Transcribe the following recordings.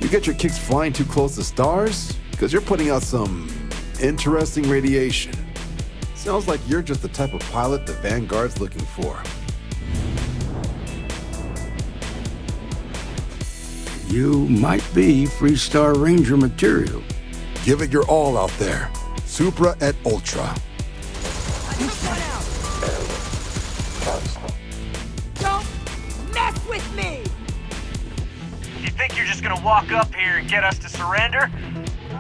You get your kicks flying too close to stars? Because you're putting out some interesting radiation. Sounds like you're just the type of pilot the Vanguard's looking for. You might be Freestar Ranger material. Give it your all out there. Supra et Ultra. Don't mess with me! You think you're just gonna walk up here and get us to surrender?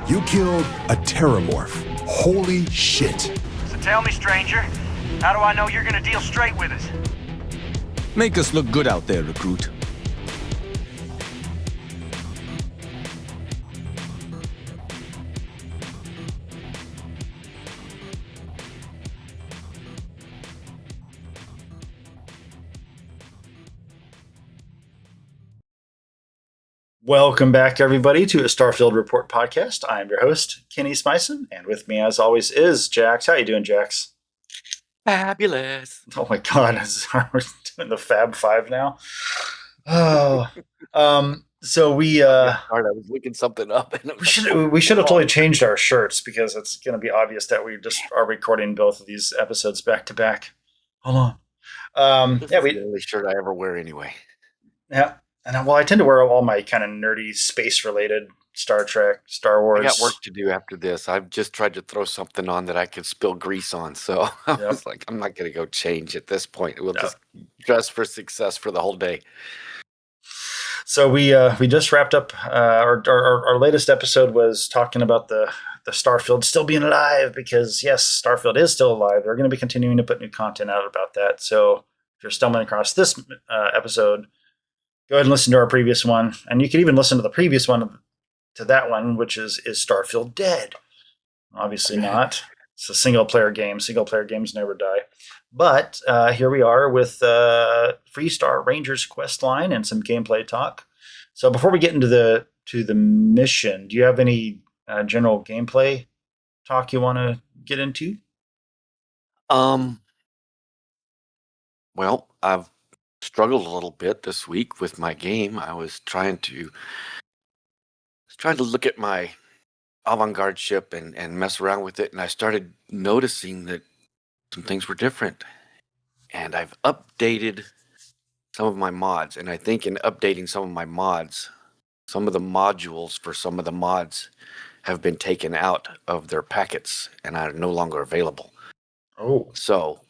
You killed a Terramorph. Holy shit. So tell me, stranger, how do I know you're gonna deal straight with us? Make us look good out there, recruit. Welcome back, everybody, to a Starfield Report podcast. I am your host, Kenny Smyson, and with me, as always, is Jax. How you doing, Jax? Fabulous. Oh my God, we're doing the Fab Five now. Oh, so we I was looking something up, and we should have totally changed our shirts because it's going to be obvious that we just are recording both of these episodes back to back. Hold on. This is the only shirt I ever wear anyway. Yeah. And well, I tend to wear all my kind of nerdy space-related Star Trek, Star Wars. I got work to do after this. I've just tried to throw something on that I could spill grease on. So I was like, I'm not going to go change at this point. We'll just dress for success for the whole day. So we just wrapped up our latest episode was talking about the Starfield still being alive because, yes, Starfield is still alive. They're going to be continuing to put new content out about that. So if you're stumbling across this episode, go ahead and listen to our previous one. And you can even listen to the previous one to that one, which is Starfield dead? Obviously not. It's a single-player game. Single-player games never die. But here we are with Freestar Rangers quest line and some gameplay talk. So before we get into the mission, do you have any general gameplay talk you want to get into? Well, I've struggled a little bit this week with my game. I was trying to look at my avant-garde ship and mess around with it, and I started noticing that some things were different. And I've updated some of my mods, and I think in updating some of my mods, some of the modules for some of the mods have been taken out of their packets and are no longer available. Oh. So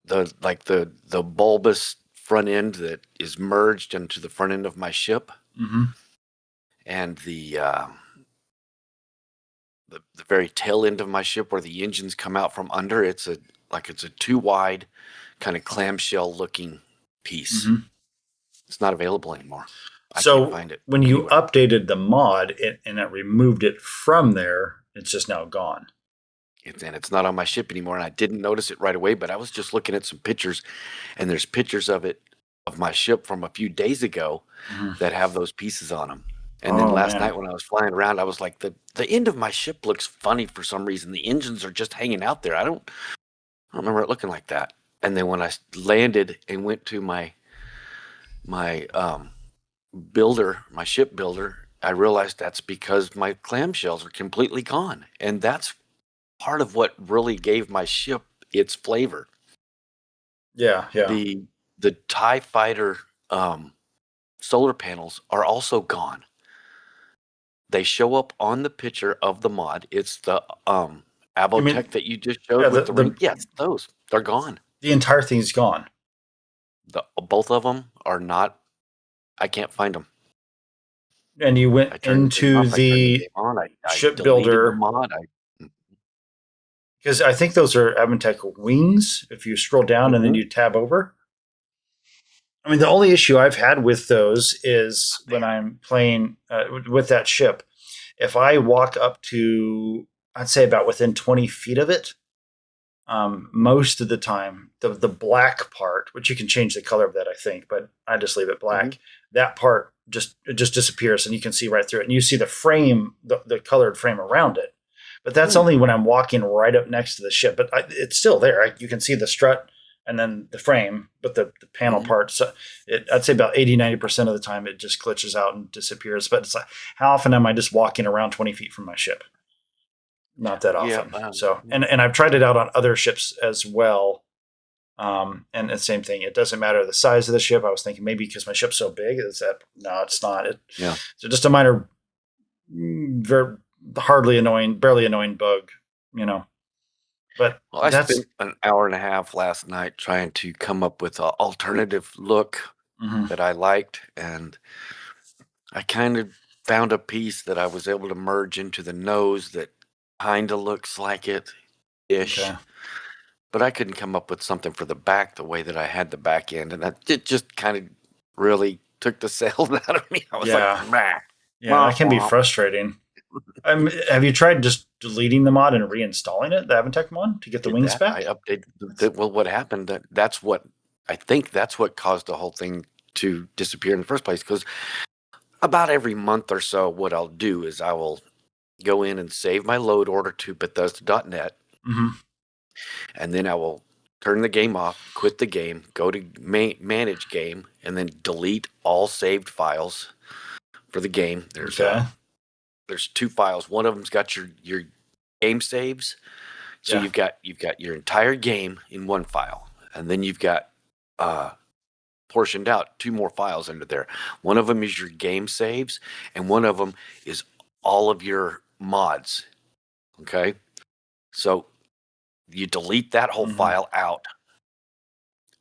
the bulbous front end that is merged into the front end of my ship, and the very tail end of my ship where the engines come out from under, it's a too wide kind of clamshell looking piece. It's not available anymore. I can't find it. When you updated the mod and it removed it from there, it's just now gone. It's not on my ship anymore, and I didn't notice it right away, but I was just looking at some pictures, and there's pictures of my ship from a few days ago that have those pieces on them. And then last night when I was flying around, I was like, the end of my ship looks funny for some reason. The engines are just hanging out there. I don't remember it looking like that. And then when I landed and went to my builder, my ship builder, I realized that's because my clamshells are completely gone. And that's part of what really gave my ship its flavor. Yeah. The TIE Fighter solar panels are also gone. They show up on the picture of the mod. It's the Abotech that you just showed with the ring. Yes, those. They're gone. The entire thing's gone. Both of them are not. I can't find them. And you went into the ship builder mod. Because I think those are Abotech wings. If you scroll down and then you tab over. I mean, the only issue I've had with those is when I'm playing with that ship, if I walk up to, I'd say about within 20 feet of it, most of the time, the black part, which you can change the color of that, I think, but I just leave it black. That part just disappears, and you can see right through it, and you see the frame, the colored frame around it. But that's only when I'm walking right up next to the ship. But it's still there. You can see the strut and then the frame, but the panel parts, I'd say about 80-90% of the time it just glitches out and disappears. But it's like, how often am I just walking around 20 feet from my ship? Not that often. So, and I've tried it out on other ships as well. And the same thing. It doesn't matter the size of the ship. I was thinking maybe because my ship's so big, no, it's not. So just a minor, very barely annoying bug, you know. But Well, I spent an hour and a half last night trying to come up with an alternative look that I liked, and I kind of found a piece that I was able to merge into the nose that kind of looks like it-ish. Okay. But I couldn't come up with something for the back the way that I had the back end, and it just kind of really took the sales out of me. I was like, "Meh." Yeah, that can be frustrating. Have you tried just deleting the mod and reinstalling it, the Avantech mod, to get the wings back? I updated. Well, what happened? That's what I think. That's what caused the whole thing to disappear in the first place. Because about every month or so, what I'll do is I will go in and save my load order to Bethesda.net, and then I will turn the game off, quit the game, go to manage game, and then delete all saved files for the game. There's two files. One of them's got your game saves. So you've got your entire game in one file, and then you've got portioned out two more files under there. One of them is your game saves, and one of them is all of your mods. Okay, so you delete that whole file out,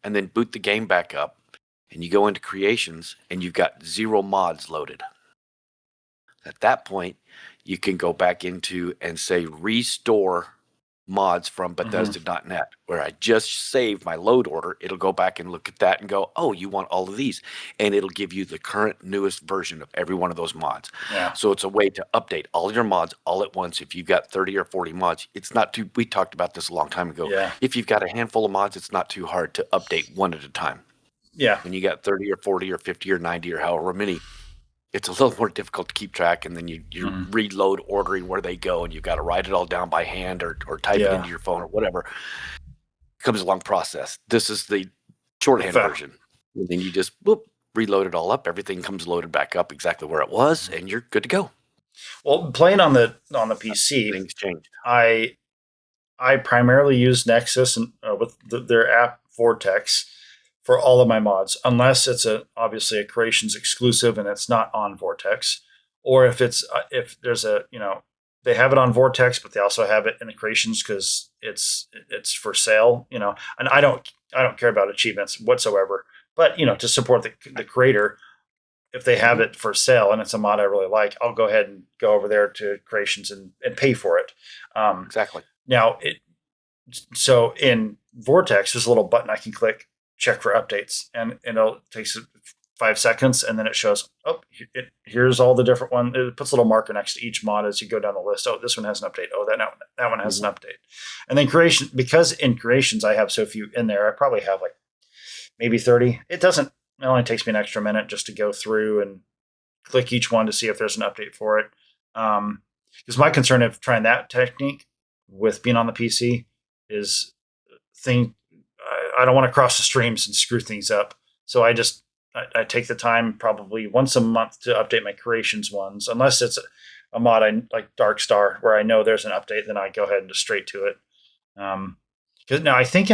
and then boot the game back up, and you go into creations, and you've got 0 mods loaded. At that point, you can go back into and say restore mods from Bethesda.net, where I just saved my load order. It'll go back and look at that and go, oh, you want all of these. And it'll give you the current newest version of every one of those mods. Yeah. So it's a way to update all your mods all at once. If you've got 30 or 40 mods, it's not too, we talked about this a long time ago. Yeah. If you've got a handful of mods, it's not too hard to update one at a time. Yeah. When you got 30 or 40 or 50 or 90 or however many, it's a little more difficult to keep track, and then you reload ordering where they go, and you've got to write it all down by hand or type it into your phone or whatever. It comes a long process. This is the shorthand version. And then you just reload it all up. Everything comes loaded back up exactly where it was, and you're good to go. Well, playing on the PC, things changed. I primarily use Nexus and with their app Vortex for all of my mods, unless it's obviously a Creations exclusive and it's not on Vortex, or if it's if there's they have it on Vortex, but they also have it in the Creations because it's for sale, And I don't care about achievements whatsoever, but to support the creator, if they have it for sale and it's a mod I really like, I'll go ahead and go over there to Creations and pay for it. Exactly. Now so in Vortex, there's a little button I can click, check for updates, and it'll take 5 seconds, and then it shows, here's all the different ones. It puts a little marker next to each mod as you go down the list. Oh, this one has an update. Oh, that one has an update. And then because in Creations I have so few in there, I probably have like maybe 30. It only takes me an extra minute just to go through and click each one to see if there's an update for it. Because my concern of trying that technique with being on the PC is I don't want to cross the streams and screw things up. So I take the time probably once a month to update my Creations ones, unless it's a mod like Dark Star where I know there's an update, then I go ahead and just straight to it. Because now I think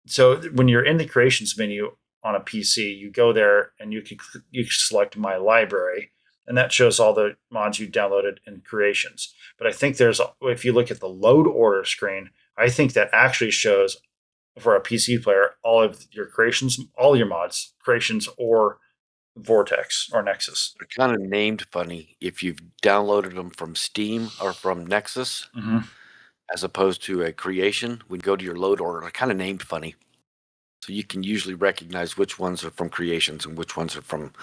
so when you're in the Creations menu on a PC, you go there and you can select My Library, and that shows all the mods you downloaded in Creations. But I think if you look at the load order screen, I think that actually shows for a PC player all of your Creations, all your mods, Creations or Vortex or Nexus. They're kind of named funny if you've downloaded them from Steam or from Nexus, as opposed to a creation. When you go to your load order, they're kind of named funny. So you can usually recognize which ones are from Creations and which ones are from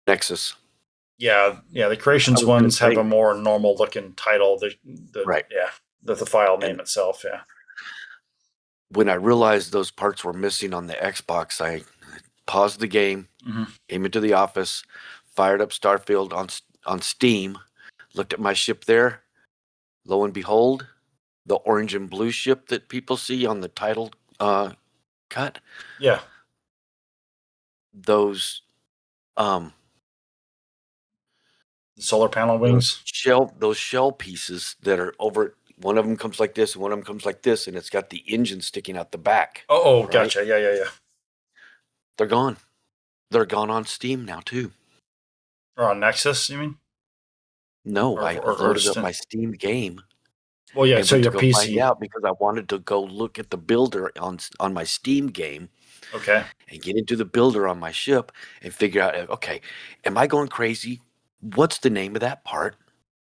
Nexus. Yeah, the Creations ones have a more normal looking title. Right. Yeah, the file name itself. Yeah. When I realized those parts were missing on the Xbox, I paused the game, came into the office, fired up Starfield on Steam, looked at my ship there. Lo and behold, the orange and blue ship that people see on the title cut. Yeah. Those The solar panel wings. those shell pieces that are over. One of them comes like this, and one of them comes like this, and it's got the engine sticking out the back. Oh, right? gotcha. Yeah. They're gone. They're gone on Steam now too. Or on Nexus, you mean? No, I loaded up Steam. my Steam game Well, yeah. and So went to your go find PC. out because I wanted to go look at the builder on my Steam game Okay. and get into the builder on my ship and figure out, okay, am I going crazy? What's the name of that part?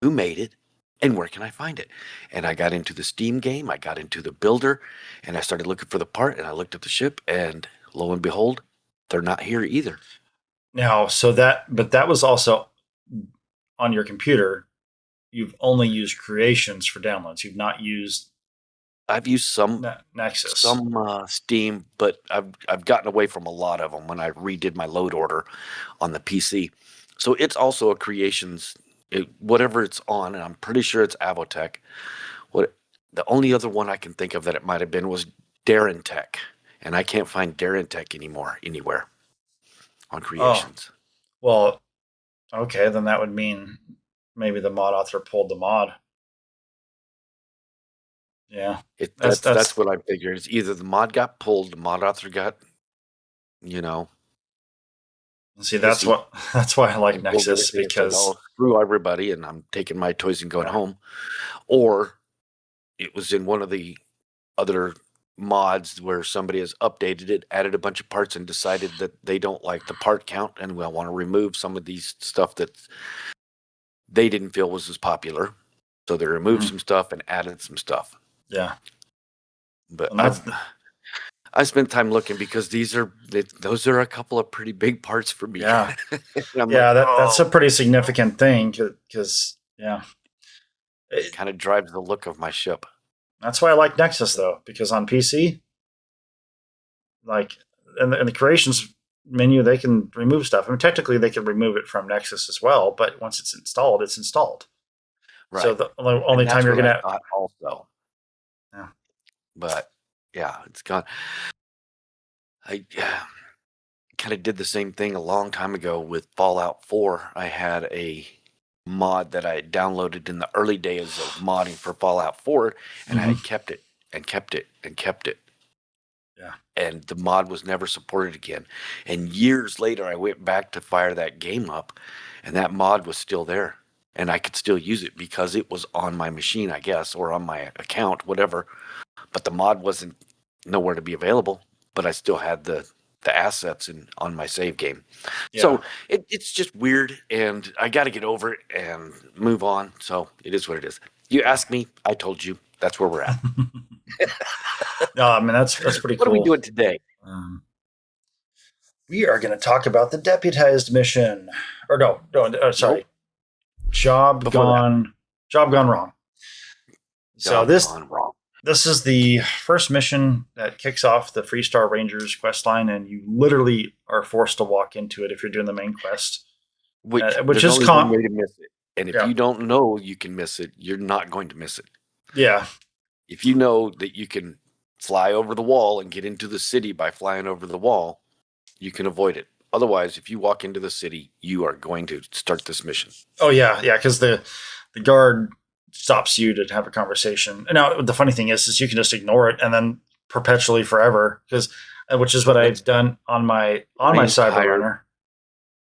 Who made it? And where can I find it? And I got into the Steam game, I got into the builder, and I started looking for the part, and I looked at the ship, and lo and behold, they're not here either. Now, but that was also on your computer. You've only used creations for downloads. You've not used I've used some Nexus. Steam, but I've gotten away from a lot of them when I redid my load order on the PC. So it's also a creations, whatever it's on, and I'm pretty sure it's Avotech. The only other one I can think of that it might have been was Darren Tech, and I can't find Darren Tech anymore anywhere on creations. Well, okay, then that would mean maybe the mod author pulled the mod. Yeah, That's what I figured. It's either the mod got pulled, the mod author got, see, that's why I like and pulled Nexus, everything and said, because "Oh, screw everybody," and I'm taking my toys and going Yeah. home. Or it was in one of the other mods where somebody has updated it, added a bunch of parts, and decided that they don't like the part count and will want to remove some of these stuff that they didn't feel was as popular. So they removed some stuff and added some stuff. yeah, But And that's I spent time looking because those are a couple of pretty big parts for me. yeah, And I'm yeah. like, That's a pretty significant thing, because it kind of drives the look of my ship. that's why I like Nexus, though, because on PC, like in the creations menu, they can remove stuff. I mean, technically, they can remove it from Nexus as well, but once it's installed, it's installed. Right. So the only And time that's you're what gonna I thought also. Yeah. But yeah, it's gone. I kind of did the same thing a long time ago with Fallout 4. I had a mod that I had downloaded in the early days of modding for Fallout 4, and I had kept it and kept it and kept it. Yeah. And the mod was never supported again. And years later, I went back to fire that game up, and that mod was still there. And I could still use it because it was on my machine, I guess, or on my account, whatever. But the mod wasn't nowhere to be available, but I still had the assets on my save game. Yeah. So it's just weird, and I got to get over it and move on. So it is what it is. You asked me, I told you. That's where we're at. No, I mean that's pretty What cool. are we doing today? We are going to talk about the deputized mission, or sorry, Nope. job gone wrong. So this Gone wrong. this is the first mission that kicks off the Freestar Rangers quest line, and you literally are forced to walk into it if you're doing the main quest. Which Which there's is only one way to miss it. And if Yeah. you don't know you can miss it, you're not going to miss it. Yeah, If you know that you can fly over the wall and get into the city by flying over the wall, you can avoid it. Otherwise, if you walk into the city, you are going to start this mission. Oh yeah, because the guard stops you to have a conversation. Now the funny thing is you can just ignore it and then perpetually forever, which is what I've done on my Cyberrunner.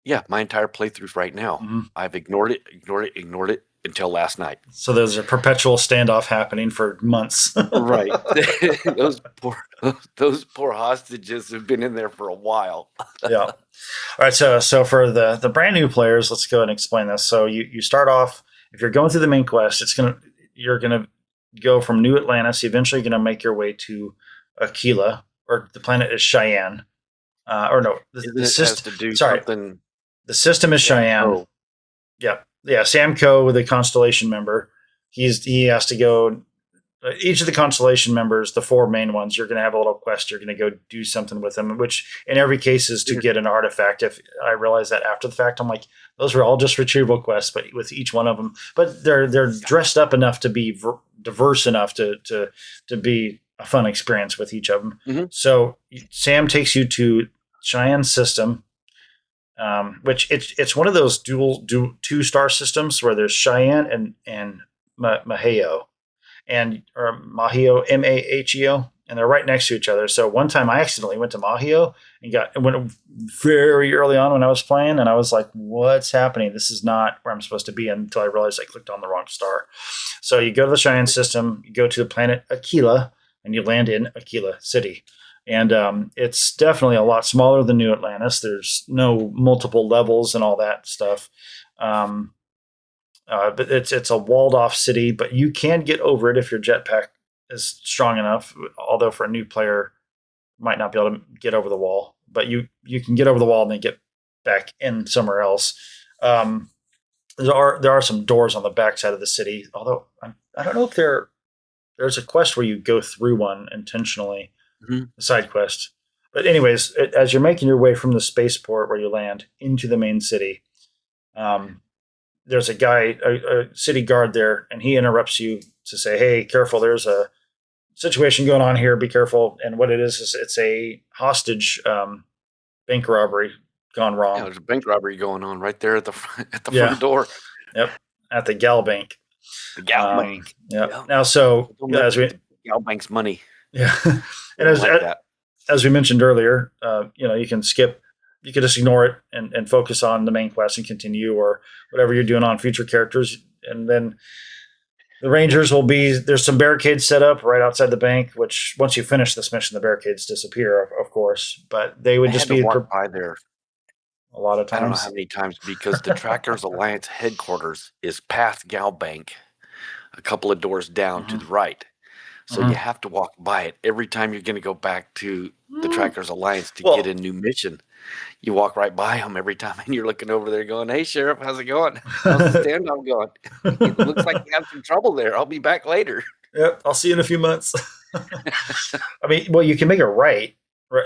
Yeah, my entire playthrough right now. Mhm. I've ignored it until last night. So there's a perpetual standoff happening for months. Right. those poor hostages have been in there for a while. Yeah. All right. So for the brand new players, let's go ahead and explain this. So you start off, if you're going through the main quest, you're gonna go from New Atlantis. You're eventually gonna make your way to Aquila, or the planet is Cheyenne. The system. Something. The system is Cheyenne. Oh. Yeah. Sam Coe, the Constellation member, he has to go. Each of the Constellation members, the four main ones, you're going to have a little quest. You're going to go do something with them, which in every case is to get an artifact. If I realize that after the fact, I'm like, those were all just retrieval quests, but with each one of them, but they're dressed up enough to be diverse enough to be a fun experience with each of them. Mhm. So Sam takes you to Cheyenne System, which it's one of those dual 2-star systems where there's Cheyenne and Maheo, or Mahio, Maheo, and they're right next to each other. So one time I accidentally went to Mahio and went very early on when I was playing, and I was like, "What's happening? This is not where I'm supposed to be." Until I realized I clicked on the wrong star. So you go to the Cheyenne System, you go to the planet Aquila, and you land in Aquila City. And it's definitely a lot smaller than New Atlantis. There's no multiple levels and all that stuff. But it's a walled off city, but you can get over it if your jetpack is strong enough. Although for a new player, might not be able to get over the wall, but you can get over the wall and then get back in somewhere else. There are some doors on the backside of the city, although I don't know if there's a quest where you go through one intentionally, a side quest. But anyways, as you're making your way from the spaceport where you land into the main city, there's a guy, a city guard there, and he interrupts you to say, "Hey, careful! There's a situation going on here. Be careful!" And what it is it's a hostage bank robbery gone wrong. Yeah, there's a bank robbery going on right there at the Yeah. front door. Yep, at the Gal Bank. The Gal Bank. Yeah. Yeah. Now, so as we Gal Bank's money. yeah, and I like that. as we mentioned earlier, you can skip. You could just ignore it and focus on the main quest and continue, or whatever you're doing on future characters. And then the Rangers there's some barricades set up right outside the bank, which once you finish this mission, the barricades disappear, of course. But they would I just had to be walk by there. a lot of I don't know times. how many times, because the Trackers Alliance headquarters is past Gal Bank, a couple of doors down to the right. So you have to walk by it every time you're going to go back to the Trackers Alliance to get a new mission. You walk right by them every time, and you're looking over there going, "Hey, Sheriff, how's it going? How's the standoff going? It looks like you have some trouble there. I'll be back later." Yep, I'll see you in a few months. I mean, well, you can make a right.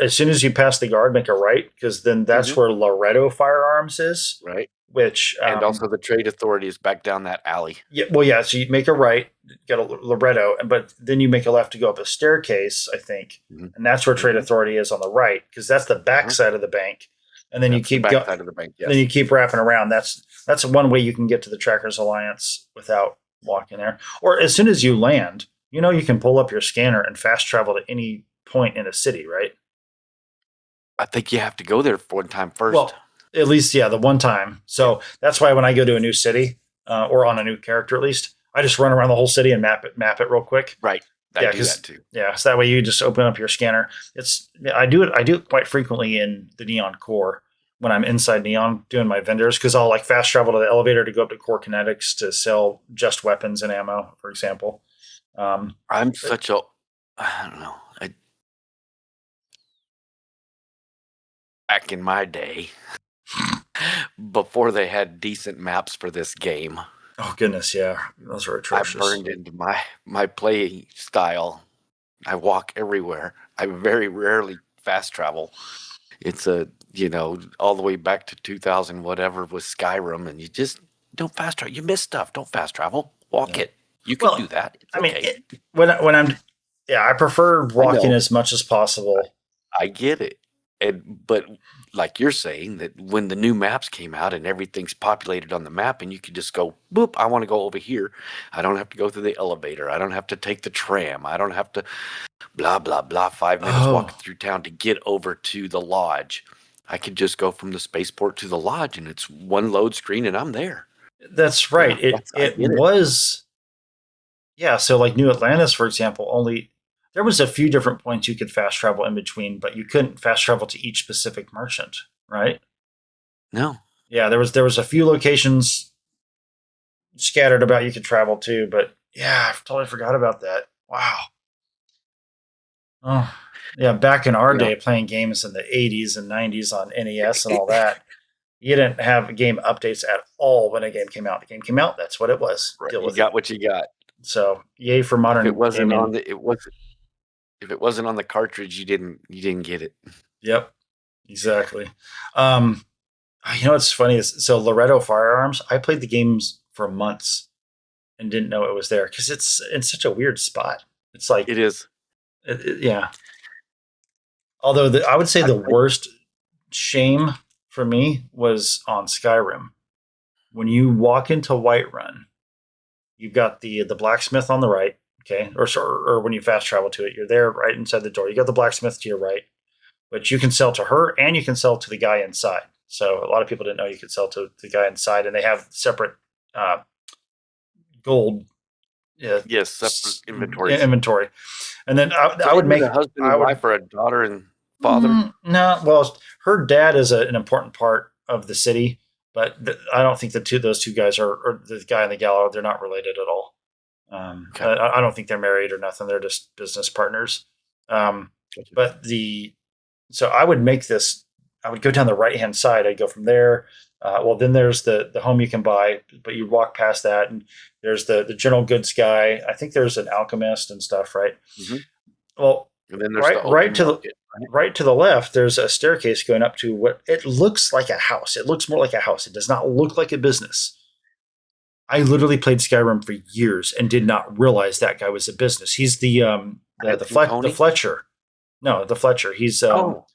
As soon as you pass the guard, make a right, because then that's where Loretto Firearms is. Right. Which And also the Trade Authority is back down that alley. Yeah, well, yeah. So you make a right, get a Loretto, but then you make a left to go up a staircase, I think, and that's where Trade Authority is on the right, because that's the back side of the bank. And then you keep back going. side of the bank. Yes. Then you keep wrapping around. That's one way you can get to the Trackers Alliance without walking there. Or as soon as you land, you can pull up your scanner and fast travel to any point in a city, right? I think you have to go there one time first. Well, at least, yeah, the one time. So that's why when I go to a new city, or on a new character at least, I just run around the whole city and map it real quick. Right. I do that too. Yeah, so that way you just open up your scanner. I do it quite frequently in the Neon Core when I'm inside Neon doing my vendors, because I'll like fast travel to the elevator to go up to Core Kinetics to sell just weapons and ammo, for example. I don't know. Back in my day, before they had decent maps for this game, oh goodness, yeah, those are atrocious. I burned into my play style. I walk everywhere. I very rarely fast travel. It's all the way back to 2000 whatever with Skyrim, and you just don't fast travel. You miss stuff. Don't fast travel. Walk it. You can do that. It's okay. Mean, I prefer walking as much as possible. I get it. But like you're saying, that when the new maps came out and everything's populated on the map, and you could just go, boop, I want to go over here. I don't have to go through the elevator. I don't have to take the tram. I don't have to blah, blah, blah, 5 minutes walking through town to get over to the lodge. I could just go from the spaceport to the lodge, and it's one load screen, and I'm there. That's right. It was. Yeah, so like New Atlantis, for example, there was a few different points you could fast travel in between, but you couldn't fast travel to each specific merchant, right? No. Yeah, there was a few locations scattered about you could travel to, but yeah, I totally forgot about that. Wow. Oh, yeah, back in our day, playing games in the 80s and 90s on NES and all that, you didn't have game updates at all when a game came out. The game came out, that's what it was. Right. You got what you got. So, yay for modern. If it wasn't if it wasn't on the cartridge, you didn't get it. Yep, exactly. What's funny is, so Loretto Firearms, I played the games for months and didn't know it was there, because it's in such a weird spot. It's like it is. Yeah. Although I would say I the played, worst shame for me was on Skyrim. When you walk into Whiterun, you've got the blacksmith on the right, okay, or when you fast travel to it, you're there right inside the door. You got the blacksmith to your right, but you can sell to her and you can sell to the guy inside. So a lot of people didn't know you could sell to the guy inside, and they have separate uh, gold yes, separate inventories. inventory. And then So I would isn't it a make husband I and would wife or a daughter and father? no. Well, her dad is an important part of the city, but I don't think those two guys are, or the guy and the gal, they're not related at all. Okay. I don't think they're married or nothing. They're just business partners. Um, Gotcha. but so I would make this. I would go down the right hand side. I'd go from there. Well, then there's the home you can buy, but you walk past that, and there's the general goods guy. I think there's an alchemist and stuff, right? Hmm. Well, And then there's the open market. Right? right to the left, there's a staircase going up to what it looks like a house. It looks more like a house. It does not look like a business. I literally played Skyrim for years and did not realize that guy was a business. He's the Fletcher. No, the Fletcher. He's Oh,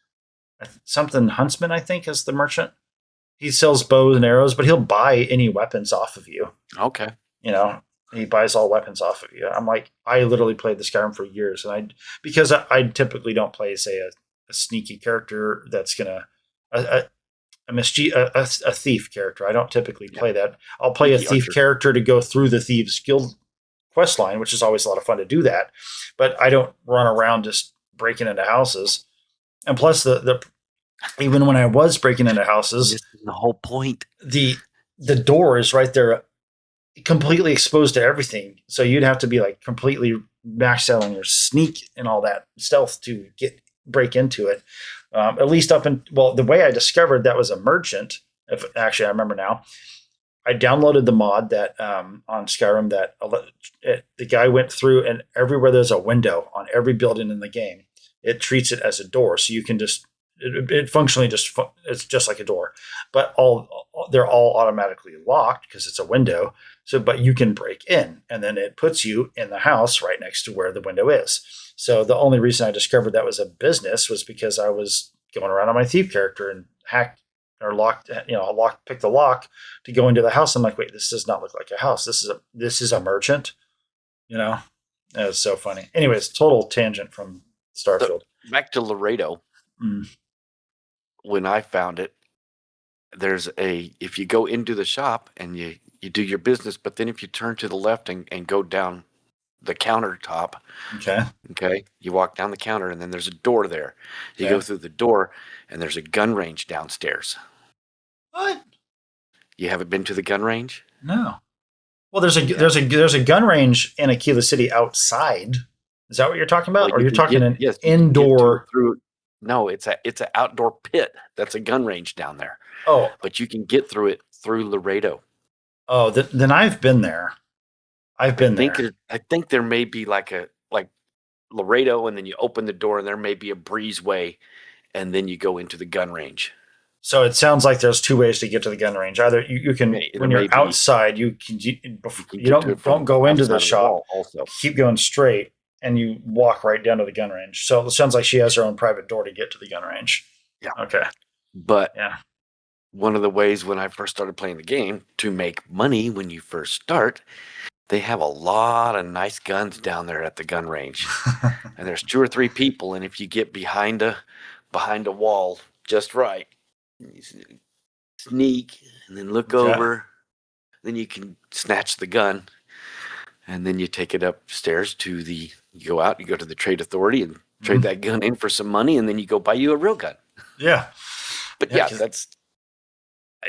something huntsman, I think, is the merchant. He sells bows and arrows, but he'll buy any weapons off of you. okay. You know, he buys all weapons off of you. I'm like, I literally played the Skyrim for years, and because I typically don't play, say, a sneaky character that's gonna a, a thief character. I don't typically play that. I'll play a Sneaky thief archer. character to go through the thieves guild quest line, which is always a lot of fun to do that. But I don't run around just breaking into houses. And plus, the even when I was breaking into houses, This is the whole point. the door is right there, completely exposed to everything. So you'd have to be like completely maxed out on your sneak and all that stealth to break into it. At least the way I discovered that was a merchant. If actually I remember now, I downloaded the mod that on Skyrim that the guy went through, and everywhere there's a window on every building in the game, it treats it as a door. So you can just it functionally it's just like a door, but they're all automatically locked because it's a window. So, but you can break in, and then it puts you in the house right next to where the window is. So the only reason I discovered that was a business was because I was going around on my thief character and hacked or locked, picked the lock to go into the house. I'm like, wait, this does not look like a house. This is a merchant. You know, it was so funny. Anyways, total tangent from Starfield. So, back to Laredo. Mm. When I found it, if you go into the shop and you do your business, but then if you turn to the left and go down the countertop, Okay. you walk down the counter and then there's a door there. You Okay. go through the door and there's a gun range downstairs. What? You haven't been to the gun range? No. Well, there's a gun range in Aquila City outside. Is that what you're talking about, Well, or you you're can talking get an yes, you can get to it indoor? through. No, it's an outdoor pit. That's a gun range down there. Oh, But you can get through it through Laredo. then I've been there. I've been there. I think there may be like Laredo, and then you open the door, and there may be a breezeway, and then you go into the gun range. So it sounds like there's two ways to get to the gun range. Either you can, There when may you're be. outside, you You get to it from don't go into outside the of shop. wall also. Keep going straight, and you walk right down to the gun range. So it sounds like she has her own private door to get to the gun range. Yeah. Okay. But Yeah. one of the ways when I first started playing the game to make money when you first start, they have a lot of nice guns down there at the gun range. And there's 2 or 3 people, and if you get behind a wall just right, you sneak and then look Okay. over, then you can snatch the gun, and then you take it upstairs you go out, you go to the trade authority and trade that gun in for some money, and then you go buy you a real gun. Yeah. But Yeah, yeah,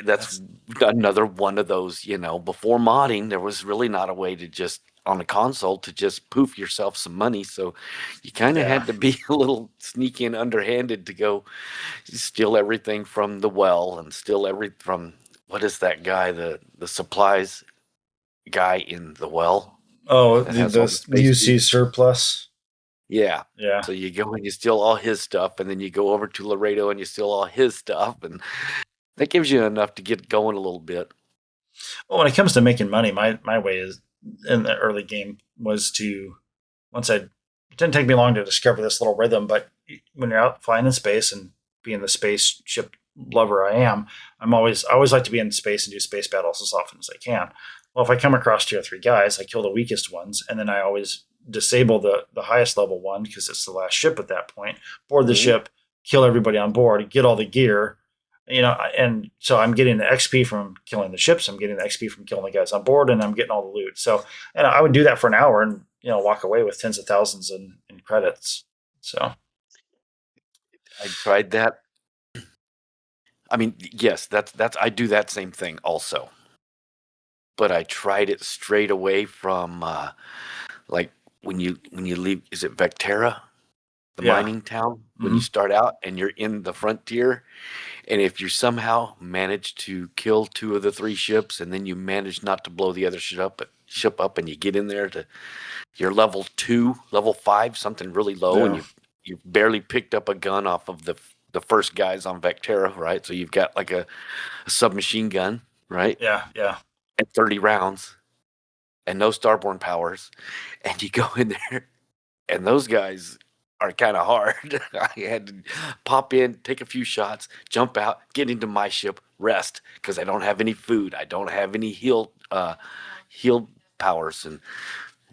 that's another one of those, before modding, there was really not a way to just on a console to just poof yourself some money. So you kind of had to be a little sneaky and underhanded to go steal everything from the well and steal from what is that guy, the supplies guy in the well? Oh, that the has all the space UC beasts? surplus. Yeah. Yeah. So you go and you steal all his stuff, and then you go over to Laredo and you steal all his stuff, and that gives you enough to get going a little bit. Well, when it comes to making money, my way is in the early game was to once I it didn't take me long to discover this little rhythm, but when you're out flying in space and being the spaceship lover I am, I always like to be in space and do space battles as often as I can. Well, if I come across 2 or 3 guys, I kill the weakest ones, and then I always disable the highest level one because it's the last ship at that point. Board the ship, kill everybody on board, get all the gear, and so I'm getting the XP from killing the ships. I'm getting the XP from killing the guys on board, and I'm getting all the loot. So, and I would do that for an hour and walk away with tens of thousands in credits. So I tried that. I mean, yes, that's I do that same thing also. But I tried it straight away from like when you leave, is it Vectera, the Yeah. mining town? When you start out and you're in the frontier, and if you somehow manage to kill 2 of the 3 ships, and then you manage not to blow the other ship up, and you get in there to you're level 2, level 5, something really low, and you barely picked up a gun off of the first guys on Vectera, right? So you've got like a submachine gun, right? yeah, And 30 rounds and no starborn powers, and you go in there, and those guys are kind of hard. I had to pop in, take a few shots, jump out, get into my ship, rest, because I don't have any food. I don't have any heal powers. And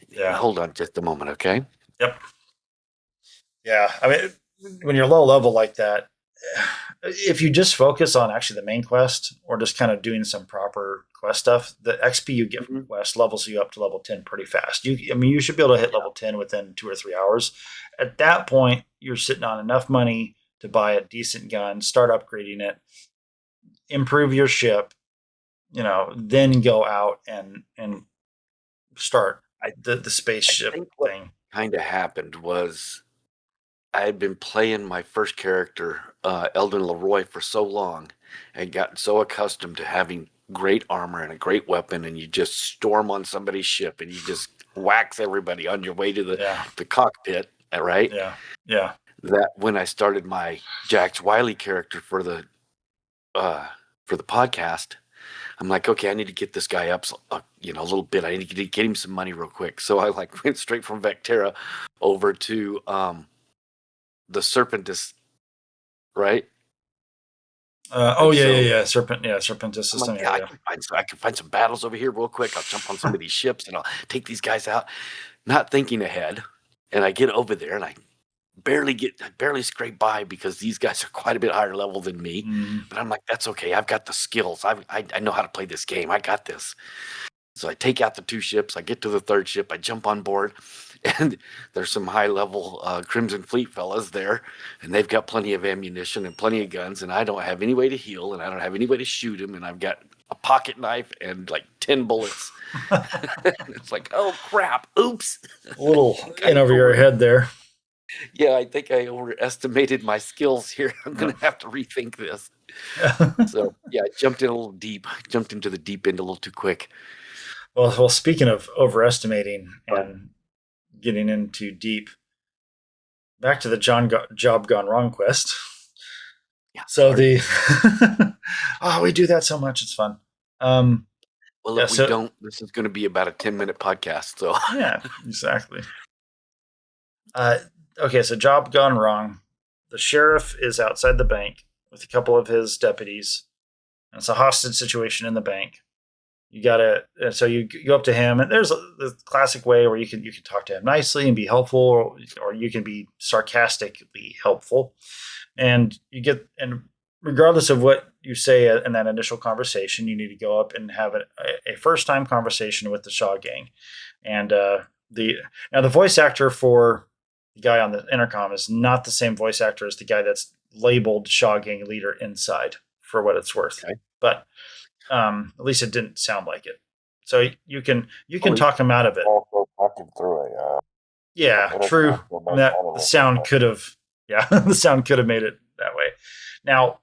yeah. hold on just a moment, okay? Yep. Yeah, I mean, when you're low level like that, if you just focus on actually the main quest or just kind of doing some proper quest stuff, the XP you get from quest levels you up to level 10 pretty fast. You should be able to hit level 10 within 2 or 3 hours. At that point, you're sitting on enough money to buy a decent gun, start upgrading it, improve your ship, then go out and start the spaceship thing. Kind of happened was I had been playing my first character, Eldon Leroy, for so long and gotten so accustomed to having great armor and a great weapon, and you just storm on somebody's ship and you just wax everybody on your way to the cockpit, right? Yeah. That when I started my Jax Wiley character for the podcast, I'm like, okay, I need to get this guy up, a little bit. I need to get him some money real quick. So I went straight from Vectera over to the Serpentis, right? Serpentis system. Like, I can find some battles over here real quick. I'll jump on some of these ships and I'll take these guys out, not thinking ahead. And I get over there and I barely scrape by because these guys are quite a bit higher level than me. But I'm like, that's okay. I've got the skills. I know how to play this game. I got this. So I take out the 2 ships. I get to the 3rd ship. I jump on board, and there's some high-level Crimson Fleet fellas there, and they've got plenty of ammunition and plenty of guns, and I don't have any way to heal, and I don't have any way to shoot them, and I've got a pocket knife and 10 bullets. It's like, oh, crap. Oops. A little in over your head there. Yeah, I think I overestimated my skills here. I'm going to have to rethink this. So, yeah, I jumped into the deep end a little too quick. Well, speaking of overestimating and getting into deep, back to the Job Gone Wrong quest. Yeah, so we do that so much. It's fun. Well, if we don't, this is going to be about a 10-minute podcast. So yeah, exactly. Okay, so Job Gone Wrong. The sheriff is outside the bank with a couple of his deputies. And it's a hostage situation in the bank. You go up to him, and there's the classic way where you can talk to him nicely and be helpful, or you can be sarcastically helpful. And regardless of what you say in that initial conversation, you need to go up and have a first time conversation with the Shaw gang. And the voice actor for the guy on the intercom is not the same voice actor as the guy that's labeled Shaw gang leader inside, for what it's worth. Okay. But at least it didn't sound like it. So you can talk him out of it. Also talking through a Yeah, true. The sound could have made it that way. Now,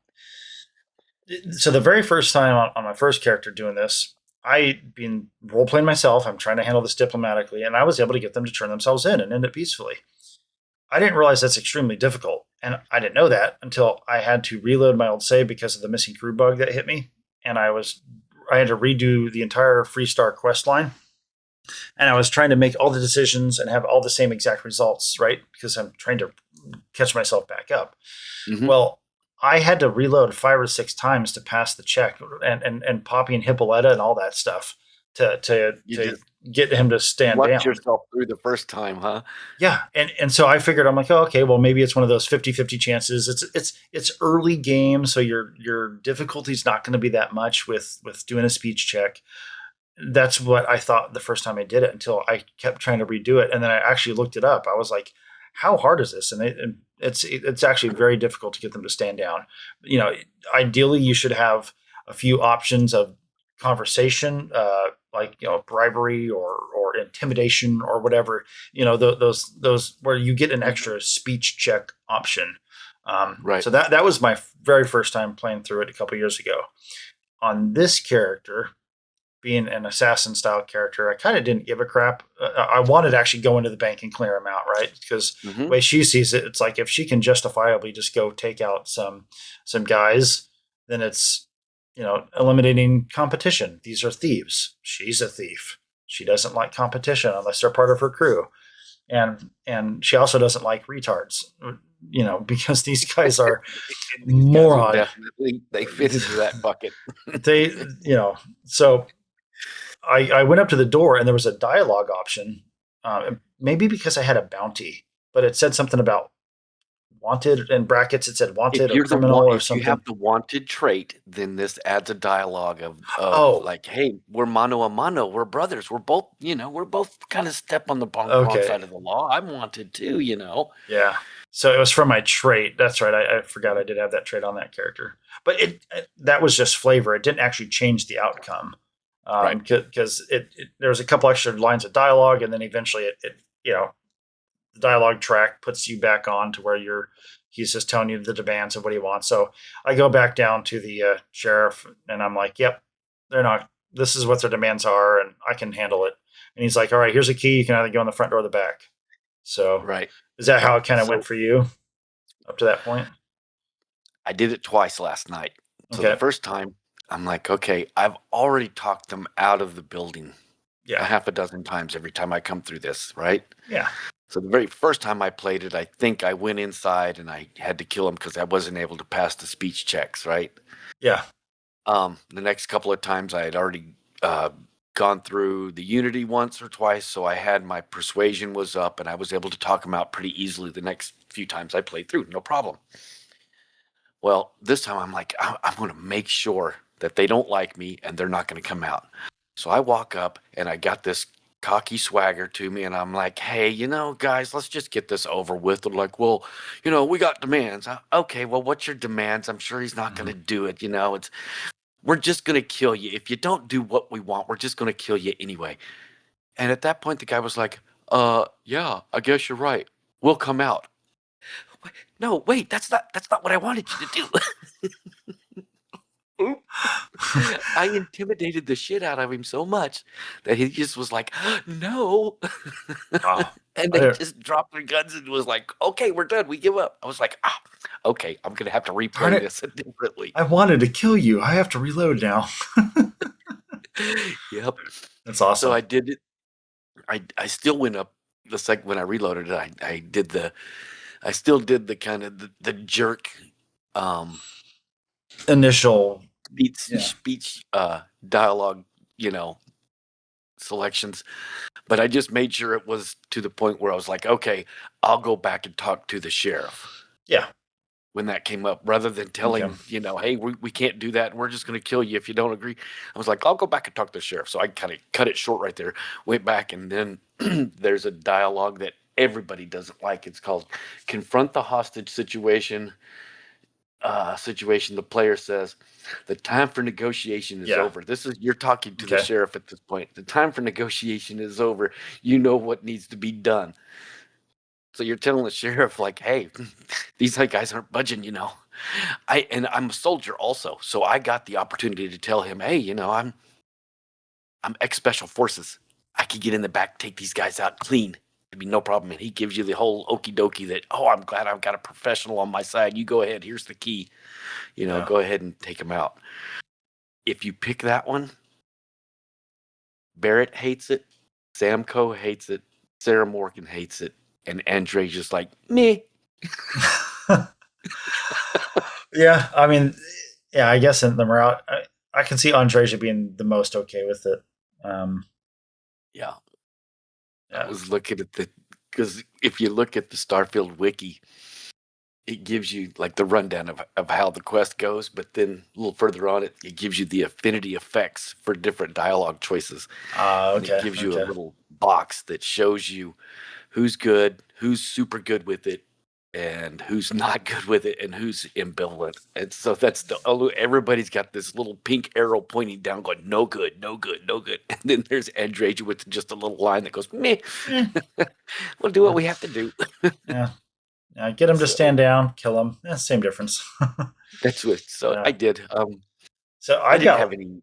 so the very first time on my first character doing this, I been role playing myself. I'm trying to handle this diplomatically, and I was able to get them to turn themselves in and end it peacefully. I didn't realize that's extremely difficult, and I didn't know that until I had to reload my old save because of the missing crew bug that hit me, and I had to redo the entire Freestar quest line. and I was trying to make all the decisions and have all the same exact results, right? Because I'm trying to catch myself back up. Mhm. Well, I had to reload 5 or 6 times to pass the check, and Poppy and Hippolyta and all that stuff You to just get him to stand lucked down. yourself through the first time, huh? Yeah, and so I figured, I'm like, oh, okay, well, maybe it's one of those 50-50 chances. It's early game, so your difficulty's not going to be that much with doing a speech check. That's what I thought the first time I did it, until I kept trying to redo it, and then I actually looked it up. I was like, how hard is this? And it's actually very difficult to get them to stand down. You know, ideally you should have a few options of conversation, like, bribery or intimidation or whatever. Those where you get an Mhm. extra speech check option. Right. So that was my very first time playing through it a couple years ago. On this character, being an assassin style character, I kind of didn't give a crap. I wanted to actually go into the bank and clear him out, right? Because the Mhm. way she sees it, it's like if she can justifiably just go take out some guys, then it's, eliminating competition. These are thieves. She's a thief. She doesn't like competition unless they're part of her crew, and she also doesn't like retards. Because these guys are And these guys are moron. definitely they fit into that bucket. They, so I went up to the door and there was a dialogue option. Maybe because I had a bounty, but it said something about wanted in brackets. It said wanted or criminal or If you have something. the wanted trait, then this adds a dialogue of Oh, like, hey, we're mano a mano, we're brothers, we're both kind of step on the wrong okay. side of the law. I'm wanted too. Yeah. So it was from my trait. That's right. I forgot I did have that trait on that character, but that was just flavor. It didn't actually change the outcome. Right. Because there was a couple extra lines of dialogue, and then eventually the dialogue track puts you back on to where he's just telling you the demands of what he wants. So I go back down to the sheriff, and I'm like, yep, they're not, this is what their demands are, and I can handle it. And he's like, all right, here's a key. You can either go in the front door or the back. So Right. is that how it kind of went So for you up to that point? I did it twice last night. So the Okay. first time, I'm like, okay, I've already talked them out of the building a Yeah. half a dozen times every time I come through this, right? Yeah. So the very first time I played it, I think I went inside and I had to kill him because I wasn't able to pass the speech checks, right? Yeah. The next couple of times I had already gone through the Unity once or twice, so I had my persuasion was up and I was able to talk him out pretty easily the next few times I played through, no problem. Well, this time I'm like, I'm going to make sure that they don't like me and they're not going to come out. So I walk up and I got this cocky swagger to me and I'm like, hey, guys, let's just get this over with. They're like, well, we got demands. Okay, well, what's your demands? I'm sure he's not going to do it. We're just going to kill you. If you don't do what we want, we're just going to kill you anyway. And at that point, the guy was like, yeah, I guess you're right. We'll come out. No, wait, that's not what I wanted you to do. I intimidated the shit out of him so much that he just was like, no. Wow. And I they don't- just dropped their guns and was like, okay, we're done. We give up. I was like, okay, I'm going to have to Darn replay it. this differently. I wanted to kill you. I have to reload now. Yep. That's So awesome. I did it. I still went up the second when I reloaded it. I still did the kind of the jerk Initial. Yeah. speech dialogue, you know, selections, but I just made sure it was to the point where I was like, okay, I'll go back and talk to the sheriff Yeah. when that came up, rather than Okay. telling, hey, we can't do that. We're just going to kill you if you don't agree. I was like, I'll go back and talk to the sheriff. So I kind of cut it short right there, went back, and then there's a dialogue that everybody doesn't like. It's called confront the hostage situation. The player says the time for negotiation is Yeah. over. You're talking to the Okay. sheriff at this point. The time for negotiation is over. You know what needs to be done. So you're telling the sheriff, like, hey, these guys aren't budging. I'm a soldier also, so I got the opportunity to tell him, hey, I'm ex special forces. I could get in the back, take these guys out clean. It'd be no problem. And he gives you the whole okie dokie that, oh, I'm glad I've got a professional on my side. You go ahead. Here's the key. Yeah. Go ahead and take him out. If you pick that one, Barrett hates it. Samco hates it. Sarah Morgan hates it. And Andre's just like, me. Yeah, I mean, yeah, I guess in the morale, I can see Andreja being the most okay with it. Yeah. I Yeah. was looking at because if you look at the Starfield wiki, it gives you like the rundown of how the quest goes, but then a little further on it gives you the affinity effects for different dialogue choices. And it Okay. gives you a little box that shows you who's good, who's super good with it, and who's not good with it, and who's ambivalent. And so that's everybody's got this little pink arrow pointing down, going, no good, no good, no good. And then there's Andrej with just a little line that goes, meh. We'll do what we have to do. Yeah. Get him to stand down, kill him. Same difference. That's what. So Yeah. I did. So I I've didn't got. have any.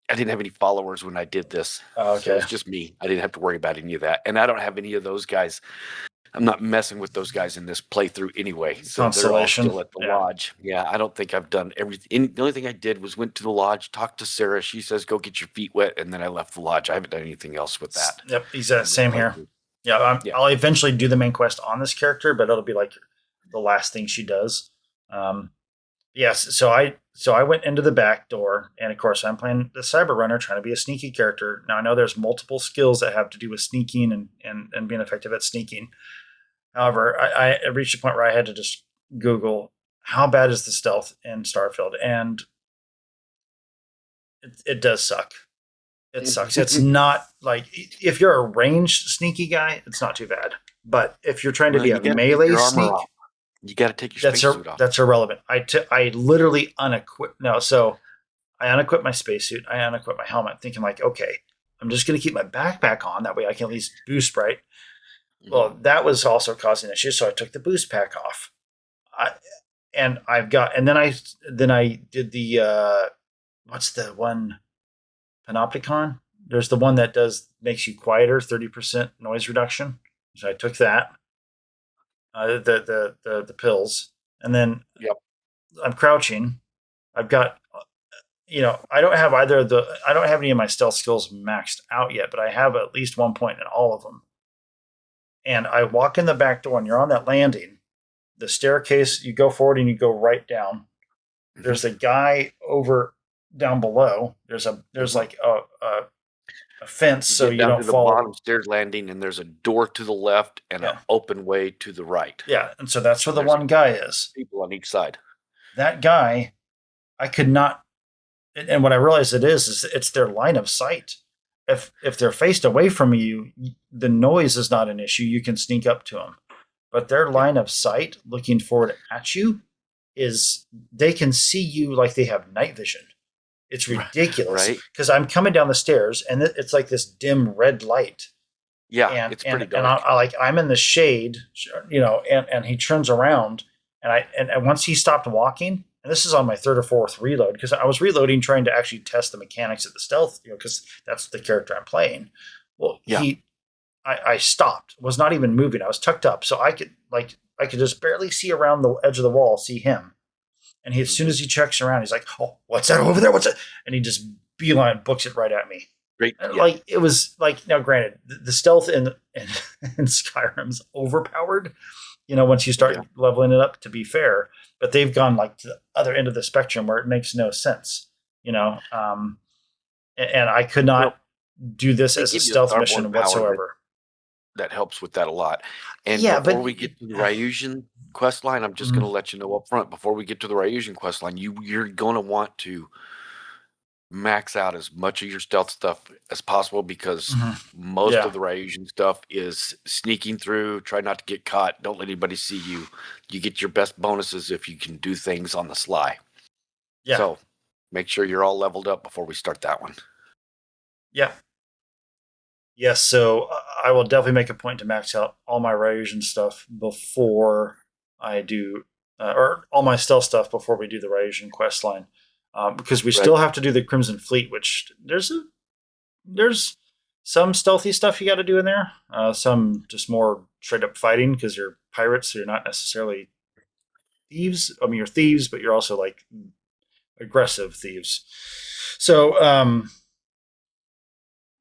I didn't have any followers when I did this. Oh, So it okay. was just me. I didn't have to worry about any of that, and I don't have any of those guys. I'm not messing with those guys in this playthrough anyway. So they're all Constellation. still at the lodge. Yeah, I don't think I've done everything. The only thing I did was went to the lodge, talked to Sarah. She says, "Go get your feet wet," and then I left the lodge. I haven't done anything else with that. Yep, exactly. Same here. Playthrough. Yeah, Yeah. I'll eventually do the main quest on this character, but it'll be like the last thing she does. Yes, so I went into the back door, and of course I'm playing the Cyber Runner, trying to be a sneaky character. Now I know there's multiple skills that have to do with sneaking and being effective at sneaking. However, I reached a point where I had to just Google how bad is the stealth in Starfield, and it does suck. It sucks. It's not like if you're a ranged sneaky guy, it's not too bad. But if you're trying to be a melee sneak, you got to take your spacesuit off. That's irrelevant. I literally unequip. No, so I unequip my spacesuit. I unequip my helmet, thinking like, okay, I'm just going to keep my backpack on. That way, I can at least boost right. Mm-hmm. Well, that was also causing issues, so I took the boost pack off. And then I did the what's the one? Panopticon. There's the one that makes you quieter, 30% noise reduction. So I took that. The pills, and then I'm crouching. I've got, I don't have any of my stealth skills maxed out yet, but I have at least 1 point in all of them. And I walk in the back door, and you're on that landing. The staircase, you go forward and you go right down. Mm-hmm. There's a guy over down below. There's like a fence, so you don't fall. The bottom stairs landing, and there's a door to the left and an open way to the right. Yeah, and so that's where the one guy is. People on each side. That guy, I could not. And what I realized is it's their line of sight. If they're faced away from you, the noise is not an issue. You can sneak up to them, but their line of sight, looking forward at you, is they can see you like they have night vision. It's ridiculous, because I'm coming down the stairs and it's like this dim red light. Yeah, it's pretty dark. And I'm in the shade, and he turns around, and once he stopped walking, and this is on my third or fourth reload, because I was reloading trying to actually test the mechanics of the stealth, because that's the character I'm playing. Well, I stopped, was not even moving. I was tucked up, so I could just barely see around the edge of the wall, see him. And as soon as he checks around, he's like, "Oh, what's that over there? What's that?" And he just beeline books it right at me. Great. Like it was like, now granted, the stealth in Skyrim's overpowered, once you start leveling it up, to be fair, but they've gone like to the other end of the spectrum where it makes no sense, and I could not do this as a stealth mission whatsoever. That helps with that a lot. And before we get to the Ryusian quest line, I'm just going to let you know up front, before we get to the Ryusian quest line, you're going to want to max out as much of your stealth stuff as possible, because most of the Ryusian stuff is sneaking through, try not to get caught, don't let anybody see you. You get your best bonuses if you can do things on the sly. Yeah. So make sure you're all leveled up before we start that one. Yeah. Yes, so I will definitely make a point to max out all my Ryusian stuff before I do, or all my stealth stuff before we do the Ryusian quest line, because we still have to do the Crimson Fleet, which there's some stealthy stuff you got to do in there, some just more straight up fighting, because you're pirates, so you're not necessarily thieves. I mean, you're thieves, but you're also like aggressive thieves. So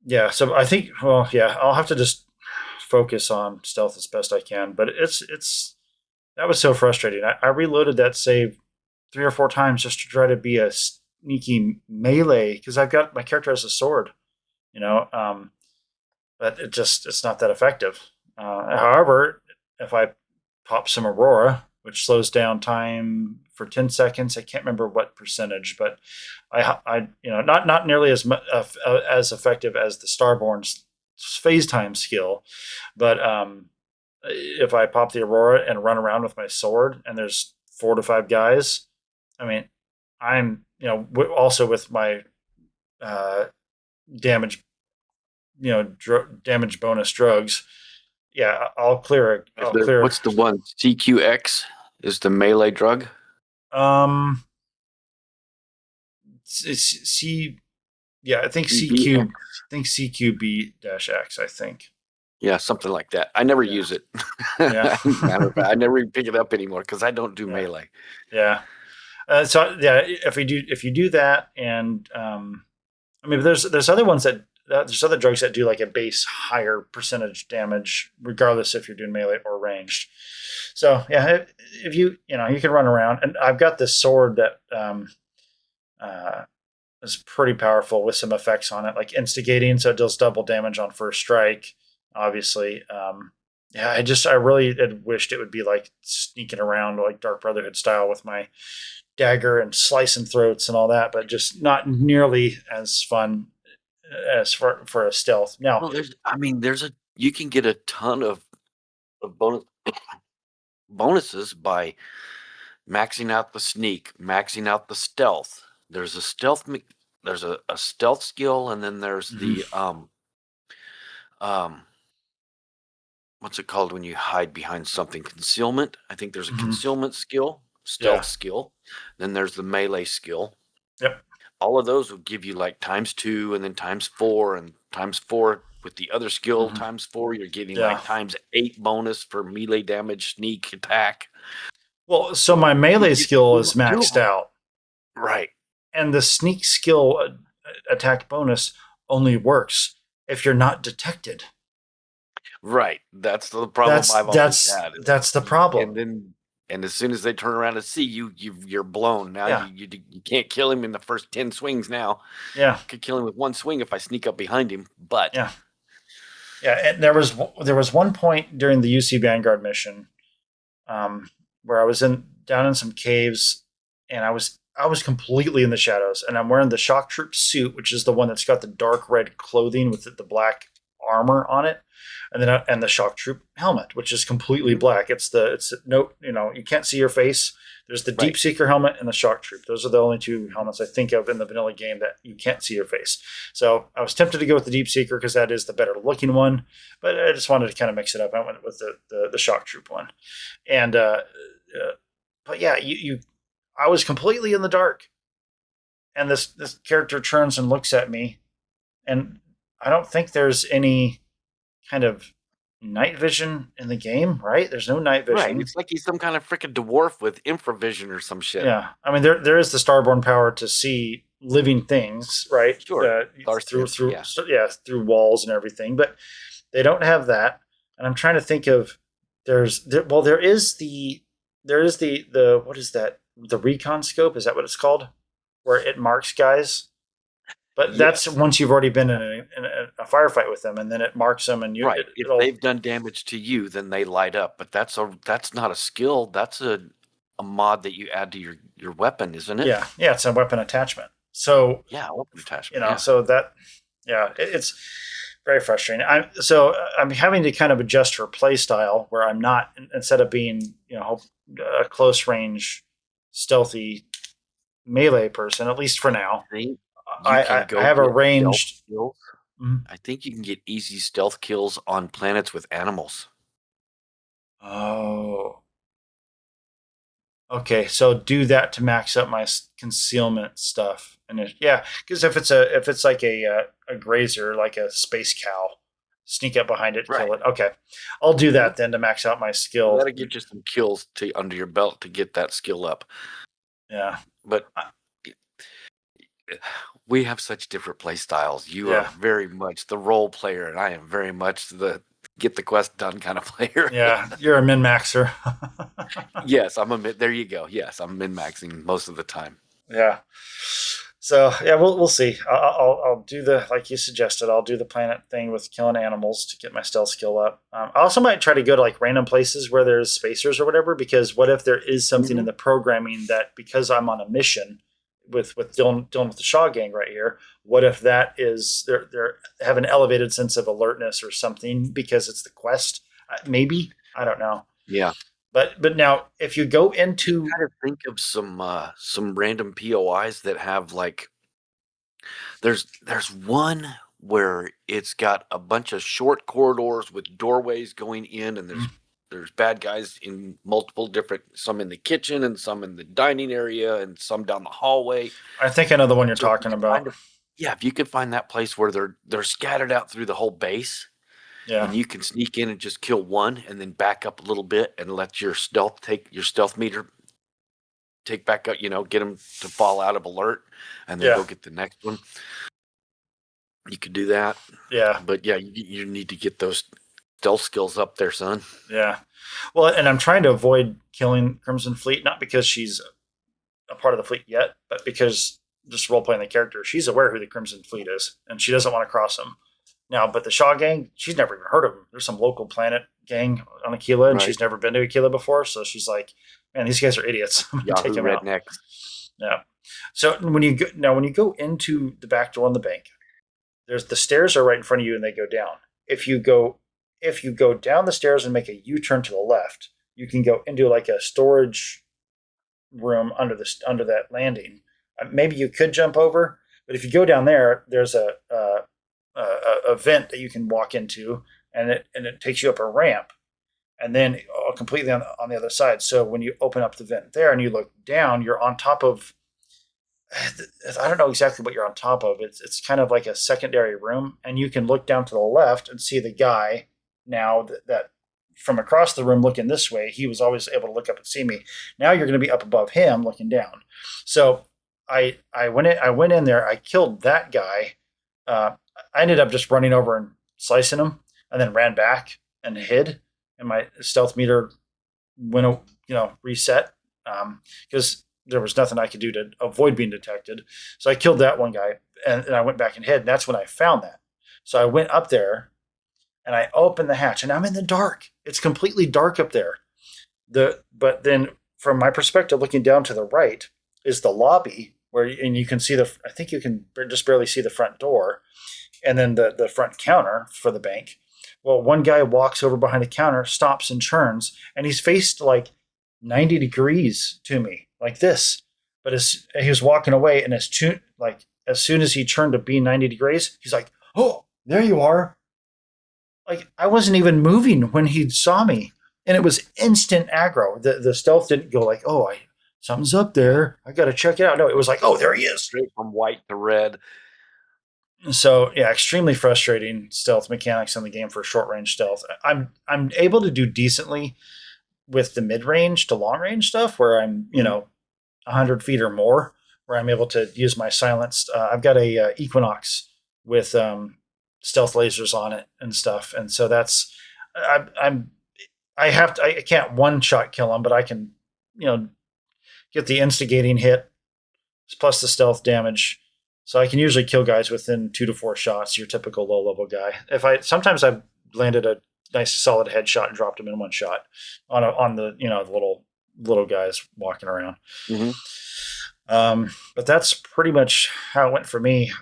Yeah, so I think, well, yeah, I'll have to just focus on stealth as best I can. But it's that was so frustrating. I reloaded that save 3 or 4 times just to try to be a sneaky melee because I've got my character has a sword, you know. But it's not that effective. However, if I pop some Aurora, which slows down time for 10 seconds, I can't remember what percentage, but not nearly as effective as the Starborn's phase time skill, but if I pop the Aurora and run around with my sword, and there's 4 to 5 guys, I mean, I'm also with my uh, damage damage bonus drugs. Yeah, I'll clear it. I'll clear. What's the one? CQX is the melee drug. Um, C. Yeah, I think CBX. CQ. I think CQB-X. I think. Yeah, something like that. I never use it. Yeah. Matter of fact, I never even pick it up anymore because I don't do Yeah. melee. Yeah. So yeah, if you do that, and I mean, there's other ones that there's other drugs that do like a base higher percentage damage, regardless if you're doing melee or ranged. So yeah, if you you can run around, and I've got this sword that uh, is pretty powerful with some effects on it, like instigating, so it deals double damage on first strike. Obviously, yeah, I really had wished it would be like sneaking around like Dark Brotherhood style with my dagger and slicing throats and all that, but just not nearly as fun as for a stealth. Now, Well, you can get a ton of bonuses by maxing out the sneak, maxing out the stealth. There's a there's a stealth skill, and then there's the um what's it called when you hide behind something? Concealment. I think there's a concealment skill, stealth yeah, skill. Then there's the melee skill. yep, All of those will give you like ×2 and then ×4 and ×4 with the other skill ×4. You're getting yeah. like ×8 bonus for melee damage, sneak, attack. Well, so my melee skill is maxed out, Right. and the sneak skill attack bonus only works if you're not detected. Right. That's the problem I've always had. That's the problem. And as soon as they turn around and see you, you're blown. Now Yeah. you can't kill him in the first 10 swings now. Yeah. Could kill him with one swing if I sneak up behind him, but Yeah. Yeah, and there was one point during the UC Vanguard mission where I was down in some caves, and I was completely in the shadows, and I'm wearing the shock troop suit, which is the one that's got the dark red clothing with the black armor on it, and then and the shock troop helmet, which is completely black. It's no, you can't see your face. There's the Deep Seeker helmet and the shock troop. Those are the only two helmets I think of in the vanilla game that you can't see your face. So I was tempted to go with the Deep Seeker because that is the better looking one, but I just wanted to kind of mix it up. I went with the shock troop one, and but yeah, I was completely in the dark, and this character turns and looks at me, and I don't think there's any kind of night vision in the game, right? There's no night vision. right. It's like he's some kind of freaking dwarf with infravision or some shit. Yeah, I mean there is the Starborn power to see living things, right? Sure. Through walls and everything, but they don't have that. And I'm trying to think of there is the what is that? The recon scope, is that what it's called? Where it marks guys. But that's once you've already been in a firefight with them, and then it marks them, and right. If they've done damage to you, then they light up. But that's not a skill. That's a mod that you add to your weapon, isn't it? Yeah, it's a weapon attachment. So weapon attachment. So that it's very frustrating. I'm having to kind of adjust her play style where I'm not, instead of being a close range stealthy melee person, at least for now. I have a ranged. I think you can get easy stealth kills on planets with animals. Oh. Okay, so do that to max up my concealment stuff, and because if it's like a grazer, like a space cow, sneak up behind it, kill it. Okay, I'll do that then to max out my skill. That'll get you some kills under your belt to get that skill up. Yeah, but We have such different play styles. You are Yeah. very much the role player, and I am very much the get the quest done kind of player. Yeah, you're a min-maxer. Yes, there you go. Yes, I'm min-maxing most of the time. Yeah. So yeah, we'll see. I'll do the like you suggested. I'll do the planet thing with killing animals to get my stealth skill up. I also might try to go to like random places where there's spacers or whatever. Because what if there is something in the programming that because I'm on a mission with dealing with the Shaw gang right here. What if that is they're have an elevated sense of alertness or something because it's the quest? Maybe I don't know. Yeah. But now if you go into Try to think of some random POIs that have like there's one where it's got a bunch of short corridors with doorways going in, and there's bad guys in multiple different, some in the kitchen and some in the dining area and some down the hallway. I think I know the one you're So if you talking could about. yeah, if you could find that place where they're scattered out through the whole base, Yeah. and you can sneak in and just kill one, and then back up a little bit and let your stealth meter take back up. Get them to fall out of alert, and then go get the next one. You could do that. Yeah. But yeah, you need to get those stealth skills up there, son. Yeah. Well, and I'm trying to avoid killing Crimson Fleet, not because she's a part of the fleet yet, but because just role playing the character, she's aware who the Crimson Fleet is, and she doesn't want to cross them. Now, but the Shaw gang, she's never even heard of them. There's some local planet gang on Aquila, and she's never been to Aquila before, so she's like, "Man, these guys are idiots." Yahoo rednecks. Yeah. So when you go into the back door on the bank, there's the stairs are right in front of you, and they go down. If you go down the stairs and make a U-turn to the left, you can go into like a storage room under that landing. Maybe you could jump over, but if you go down there, there's a vent that you can walk into, and it takes you up a ramp, and then completely on the other side. So when you open up the vent there and you look down, you're on top of. I don't know exactly what you're on top of. It's kind of like a secondary room, and you can look down to the left and see the guy now that from across the room looking this way, he was always able to look up and see me. Now you're going to be up above him looking down. So I went in there, I killed that guy. I ended up just running over and slicing him, and then ran back and hid, and my stealth meter went reset because there was nothing I could do to avoid being detected. So I killed that one guy, and I went back and hid, and that's when I found that. So I went up there, and I opened the hatch, and I'm in the dark. It's completely dark up there. But then from my perspective, looking down to the right is the lobby and you can see I think you can just barely see the front door, and then the front counter for the bank. Well, one guy walks over behind the counter, stops and turns, and he's faced like 90 degrees to me, like this. But as he was walking away, and as soon as he turned to be 90 degrees, he's like, "Oh, there you are." Like I wasn't even moving when he saw me, and it was instant aggro. The stealth didn't go like, "Oh, something's up there. I got to check it out." No, it was like, "Oh, there he is." Straight from white to red. So yeah, extremely frustrating stealth mechanics in the game for short range stealth. I'm able to do decently with the mid range to long range stuff where I'm 100 feet or more, where I'm able to use my silenced. I've got a Equinox with stealth lasers on it and stuff, and so that's I can't one shot kill them, but I can get the instigating hit plus the stealth damage. So I can usually kill guys within 2 to 4 shots. Your typical low level guy. Sometimes I've landed a nice solid headshot and dropped him in one shot on the the little guys walking around. But that's pretty much how it went for me.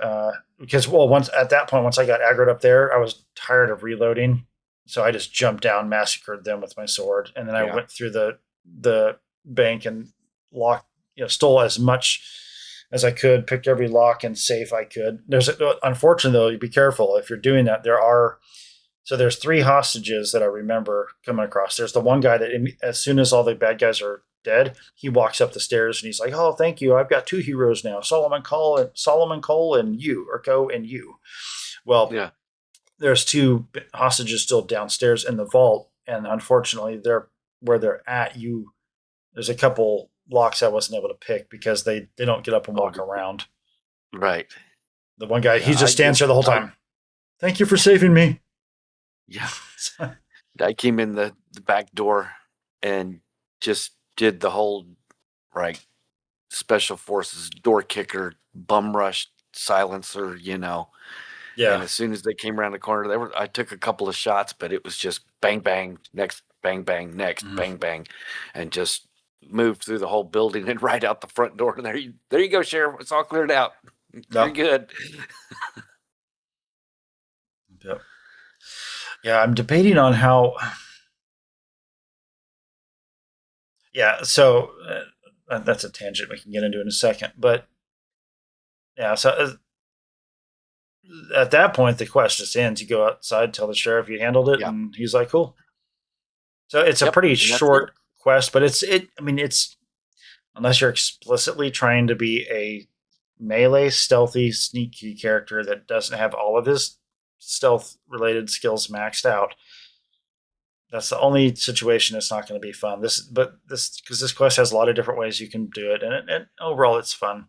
Because once I got aggroed up there, I was tired of reloading, so I just jumped down, massacred them with my sword, and then I went through the bank and stole as much as I could, picked every lock and safe I could. Unfortunately though, you be careful if you're doing that. There's 3 hostages that I remember coming across. There's the one guy that as soon as all the bad guys are dead, he walks up the stairs and he's like, "Oh, thank you. I've got 2 heroes now, Solomon Cole and you, or Go and you." Well, there's 2 hostages still downstairs in the vault, and unfortunately, where they're at. There's a couple locks I wasn't able to pick because they don't get up and walk around. Right. The one guy, he Yeah, just stands there the whole time. Thank you for saving me. Yeah. I came in the back door and just did the whole like special forces door kicker, bum rush, silencer, And Yeah. as soon as they came around the corner, I took a couple of shots, but it was just bang bang, next bang bang, next bang bang, and just moved through the whole building and right out the front door. And there you go, Sheriff. It's all cleared out. You're Yep. good. Yep. Yeah, I'm debating on how. Yeah, so that's a tangent we can get into in a second. But yeah, so at that point, the quest just ends. You go outside, tell the sheriff you handled it, Yeah. and he's like, "Cool." So it's a Yep, pretty and that's short quest, but it's unless you're explicitly trying to be a melee, stealthy, sneaky character that doesn't have all of his stealth related skills maxed out. That's the only situation that's not going to be fun. Because this quest has a lot of different ways you can do it, and overall it's fun.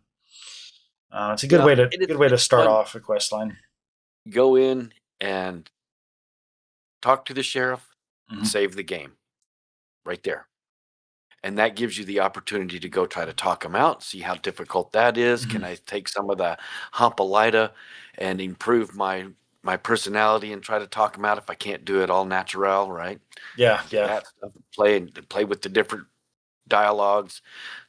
It's a good way to start fun. off a quest line. Go in and talk to the sheriff, Mhm. save the game right there. And that gives you the opportunity to go try to talk them out, see how difficult that is. Can I take some of the Hampalida and improve my personality and try to talk them out if I can't do it all natural, right? Yeah, Do that stuff, play with the different dialogues.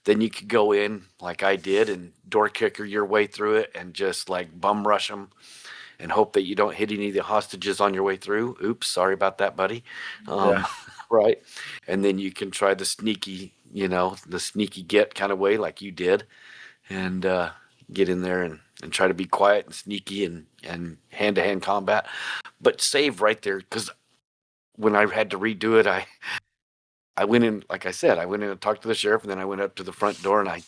Then you could go in like I did and door kicker your way through it and just like bum rush them and hope that you don't hit any of the hostages on your way through. Oops, sorry about that, buddy. Yeah. Right. And then you can try the sneaky, the sneaky get kind of way like you did and get in there and try to be quiet and sneaky and hand-to-hand combat. But save right there because when I had to redo it, I went in, like I said, I went in and talked to the sheriff, and then I went up to the front door, and I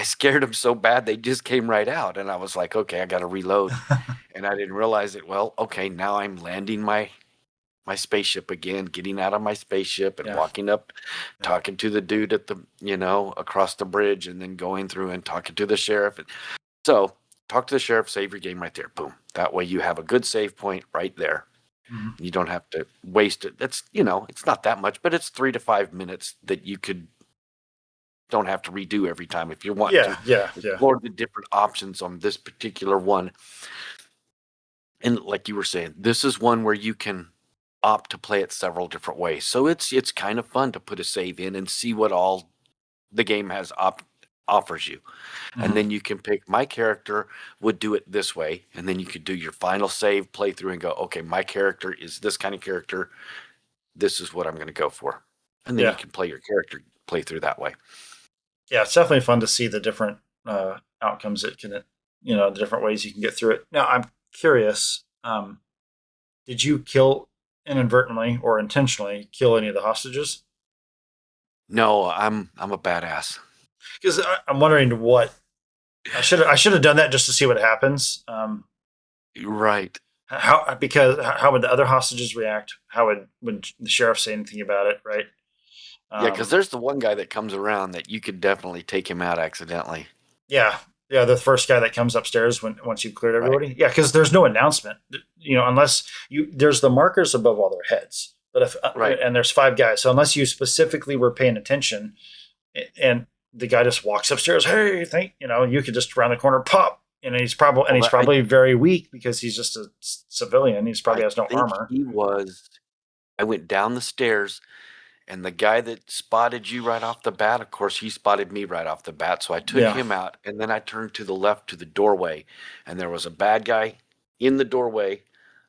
scared them so bad they just came right out, and I was like, okay, I got to reload, and I didn't realize it. Well, okay, now I'm landing my spaceship again, getting out of my spaceship and walking up, talking to the dude at the across the bridge, and then going through and talking to the sheriff. So talk to the sheriff, save your game right there. Boom. That way you have a good save point right there. You don't have to waste it. It's it's not that much, but it's 3 to 5 minutes that you don't have to redo every time if you want to explore the different options on this particular one. And like you were saying, this is one where you can opt to play it several different ways. So it's kind of fun to put a save in and see what all the game offers you. And then you can pick, my character would do it this way, and then you could do your final save playthrough and go, okay, my character is this kind of character. This is what I'm going to go for. And then you can play your character playthrough that way. Yeah, it's definitely fun to see the different outcomes it can, the different ways you can get through it. Now, I'm curious, did you kill inadvertently or intentionally kill any of the hostages? No, I'm a badass. Because I'm wondering what I should have done that just to see what happens. Right. How would the other hostages react? How would the sheriff say anything about it? Right. Yeah, because there's the one guy that comes around that you could definitely take him out accidentally. Yeah, the first guy that comes upstairs once you've cleared everybody. Right. Yeah, because there's no announcement, unless there's the markers above all their heads. But if and there's 5 guys, so unless you specifically were paying attention, and the guy just walks upstairs, hey, you could just around the corner pop, and he's probably very weak because he's just a civilian. He's probably has no armor. I went down the stairs. And the guy that spotted you right off the bat, of course, he spotted me right off the bat. So I took him out, and then I turned to the left to the doorway, and there was a bad guy in the doorway,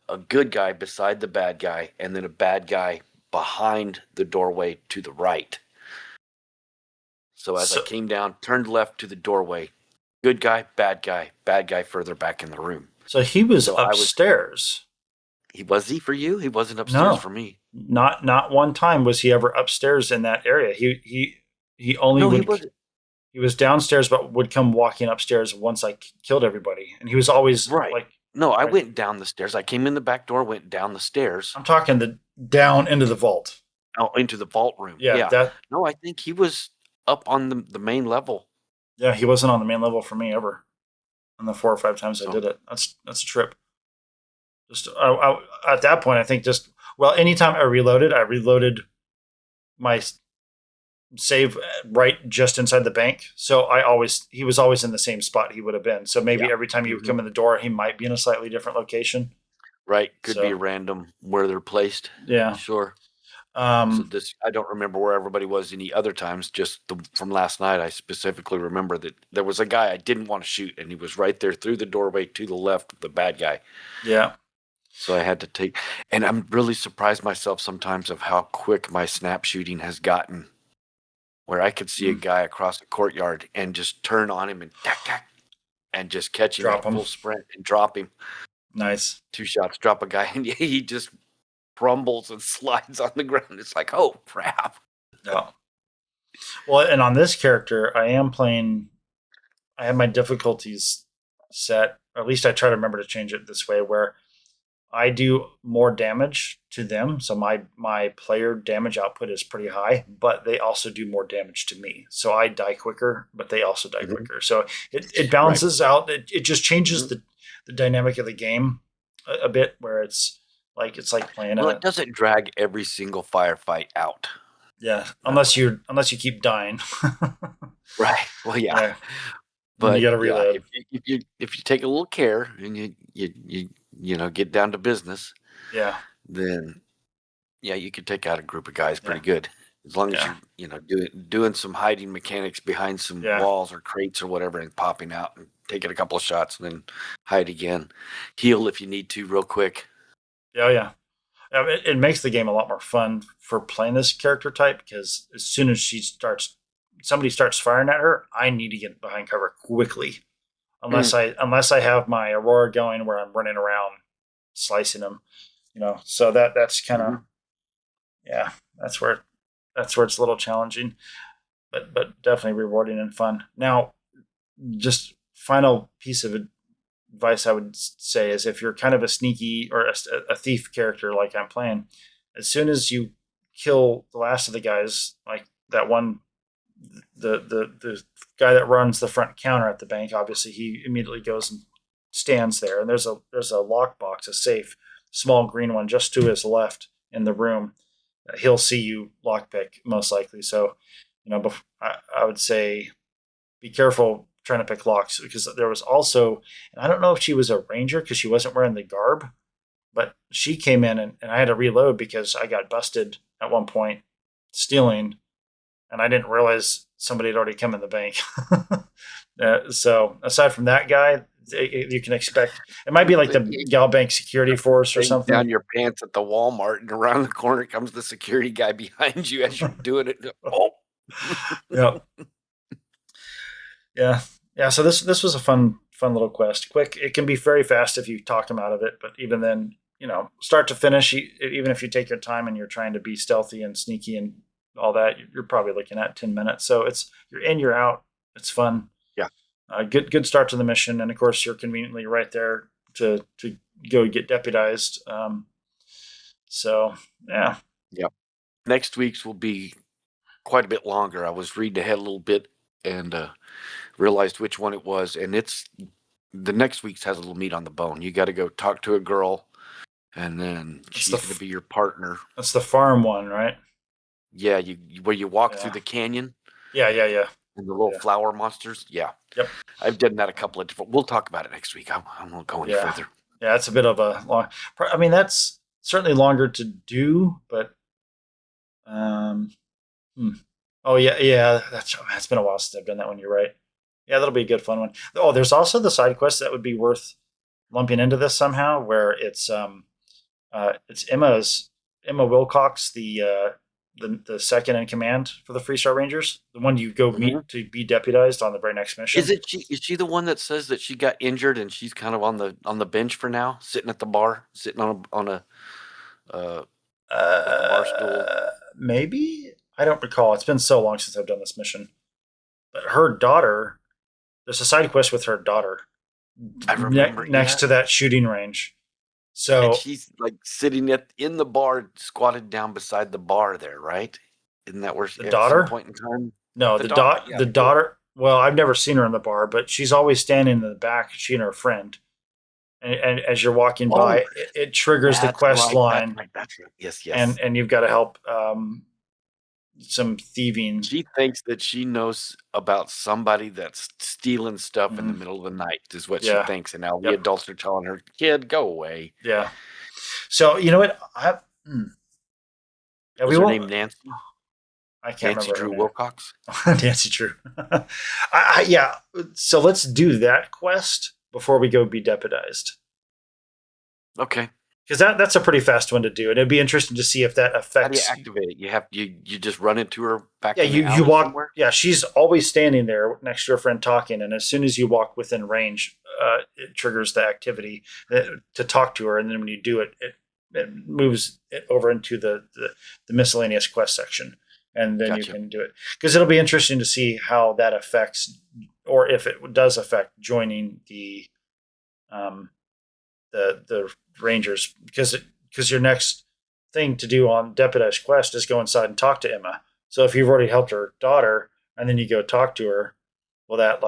a good guy beside the bad guy, and then a bad guy behind the doorway to the right. So as I came down, turned left to the doorway, good guy, bad guy further back in the room. So he was upstairs. Was he for you? He wasn't upstairs for me. Not one time was he ever upstairs in that area. He only he was downstairs, but would come walking upstairs once I killed everybody, and he was always I went down the stairs. I came in the back door, went down the stairs. I'm talking down into the vault. Oh, into the vault room. Yeah. No, I think he was up on the main level. Yeah, he wasn't on the main level for me ever. in the 4 or 5 times I did it. That's a trip. Just at that point, I think anytime I reloaded my save right just inside the bank. So he was always in the same spot he would have been. So maybe every time you would come in the door, he might be in a slightly different location. Right. Could be random where they're placed. Yeah. Sure. So I don't remember where everybody was any other times. Just from last night, I specifically remember that there was a guy I didn't want to shoot, and he was right there through the doorway to the left of the bad guy. Yeah. So I had to take, and I'm really surprised myself sometimes of how quick my snap shooting has gotten, where I could see a guy across the courtyard and just turn on him and tack, and just catch him at full sprint and drop him. Nice. 2 shots, drop a guy, and he just crumbles and slides on the ground. It's like, oh crap. Yeah. Well, and on this character, I have my difficulties set, or at least I try to remember to change it this way, where I do more damage to them. So my player damage output is pretty high, but they also do more damage to me. So I die quicker, but they also die quicker. So it balances out. It just changes the dynamic of the game a bit, where it's like playing. Well, it doesn't drag every single firefight out. Yeah, unless you keep dying. Right. Well, yeah. Yeah. But you got to reload. If you take a little care and you get down to business, then you could take out a group of guys pretty good, as long as you're doing some hiding mechanics behind some walls or crates or whatever, and popping out and taking a couple of shots and then hide again, heal if you need to real quick. Yeah. It makes the game a lot more fun for playing this character type, because as soon as somebody starts firing at her, I need to get behind cover quickly. Unless I have my Aurora going, where I'm running around slicing them, So that's kind of that's where it's a little challenging, but definitely rewarding and fun. Now, just final piece of advice I would say is, if you're kind of a sneaky or a thief character like I'm playing, as soon as you kill the last of the guys, like that one, the guy that runs the front counter at the bank, obviously he immediately goes and stands there, and there's a lockbox, a safe, small green one just to his left in the room. He'll see you lockpick most likely. So, I would say be careful trying to pick locks, because there was also, and I don't know if she was a ranger because she wasn't wearing the garb, but she came in and I had to reload because I got busted at one point stealing, and I didn't realize somebody had already come in the bank. So aside from that guy, you can expect it might be like the Gal Bank security force or something. Down your pants at the Walmart, and around the corner comes the security guy behind you as you're doing it. Oh, yeah. So this was a fun little quest. Quick, it can be very fast if you talk them out of it, but even then, start to finish, even if you take your time and you're trying to be stealthy and sneaky and all that, you're probably looking at 10 minutes. So you're in, you're out. It's fun. Yeah. Good start to the mission, and of course you're conveniently right there to go get deputized. So yeah. Yep. Next week's will be quite a bit longer. I was reading ahead a little bit and realized which one it was, and the next week's has a little meat on the bone. You got to go talk to a girl, and then she's going to be your partner. That's the farm one, right? Yeah, where you walk through the canyon. Yeah. And the little flower monsters. Yeah. Yep. I've done that a couple of different. We'll talk about it next week. I won't go any further. Yeah, it's a bit of a long. I mean, that's certainly longer to do, but Oh yeah. It's been a while since I've done that one. You're right. Yeah, that'll be a good fun one. Oh, there's also the side quest that would be worth lumping into this somehow, where it's Emma Wilcox, the second in command for the Freestar Rangers, the one you go meet to be deputized on the very next mission. Is she the one that says that she got injured and she's kind of on the bench for now, sitting at the bar, sitting on a bar stool? Maybe, I don't recall. It's been so long since I've done this mission. But her daughter, there's a side quest with her daughter. I remember next to that shooting range. So and she's like sitting in the bar, squatted down beside the bar there, right? Isn't that where the daughter? Some point in time? No, the daughter. well, I've never seen her in the bar, but she's always standing in the back. She and her friend, and as you're walking by, it triggers the quest line. That's right. Yes. And you've got to help some thieving. She thinks that she knows about somebody that's stealing stuff in the middle of the night, is what she thinks. And now the adults are telling her, "Kid, go away." Yeah. So you know what? Was her name Nancy? I can't Nancy remember. Drew Wilcox. Nancy Drew. Yeah. So let's do that quest before we go be deputized. Okay. Because that's a pretty fast one to do, and it'd be interesting to see if that affects. How do you activate it? You just run into her back. Yeah, in the alley you walk. somewhere? Yeah, she's always standing there next to her friend talking, and as soon as you walk within range, it triggers the activity to talk to her, and then when you do it, it moves it over into the miscellaneous quest section, and then you can do it. Because it'll be interesting to see how that affects, or if it does affect joining the Rangers, because your next thing to do on deputized quest is go inside and talk to Emma. So if you've already helped her daughter and then you go talk to her, will that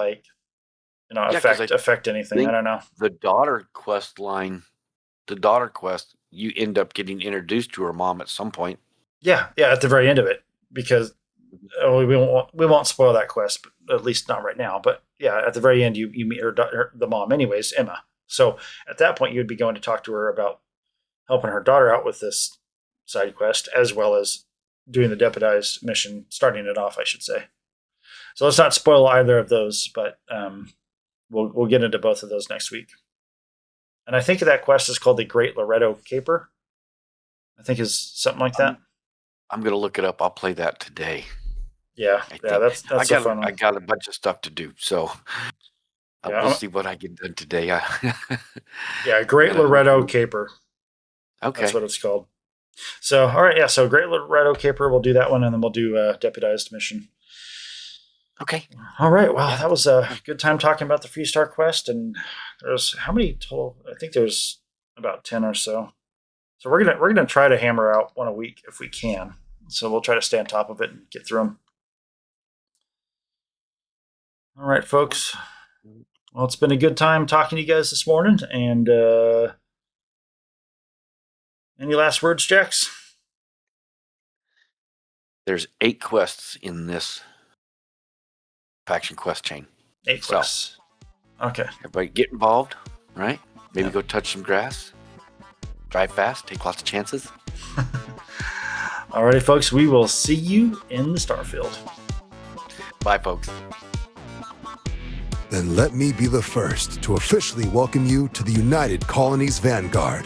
affect anything? I don't know. The daughter quest, you end up getting introduced to her mom at some point. Yeah, at the very end of it, because we won't spoil that quest, but at least not right now. But yeah, at the very end, you meet the mom, anyways, Emma. So at that point, you'd be going to talk to her about helping her daughter out with this side quest, as well as doing the deputized mission, starting it off, I should say. So let's not spoil either of those, but we'll get into both of those next week. And I think that quest is called the Great Loretto Caper. I think is something like that. I'm gonna look it up. I'll play that today. Yeah, that's a fun one. I got a bunch of stuff to do, so we'll see what I get done today. Yeah, Great Loretto Caper. Okay, that's what it's called. So, all right, so Great Loretto Caper, we'll do that one, and then we'll do deputized mission. Okay. All right. Well, that was a good time talking about the Freestar quest, and there's how many total? I think there's about 10 or so. So we're gonna try to hammer out one a week if we can. So we'll try to stay on top of it and get through them. All right, folks. Well, it's been a good time talking to you guys this morning. And any last words, Jax? There's 8 quests in this faction quest chain. 8 quests. Okay. Everybody get involved, right? Maybe go touch some grass. Drive fast. Take lots of chances. Alrighty, folks. We will see you in the Starfield. Bye, folks. Then let me be the first to officially welcome you to the United Colonies Vanguard.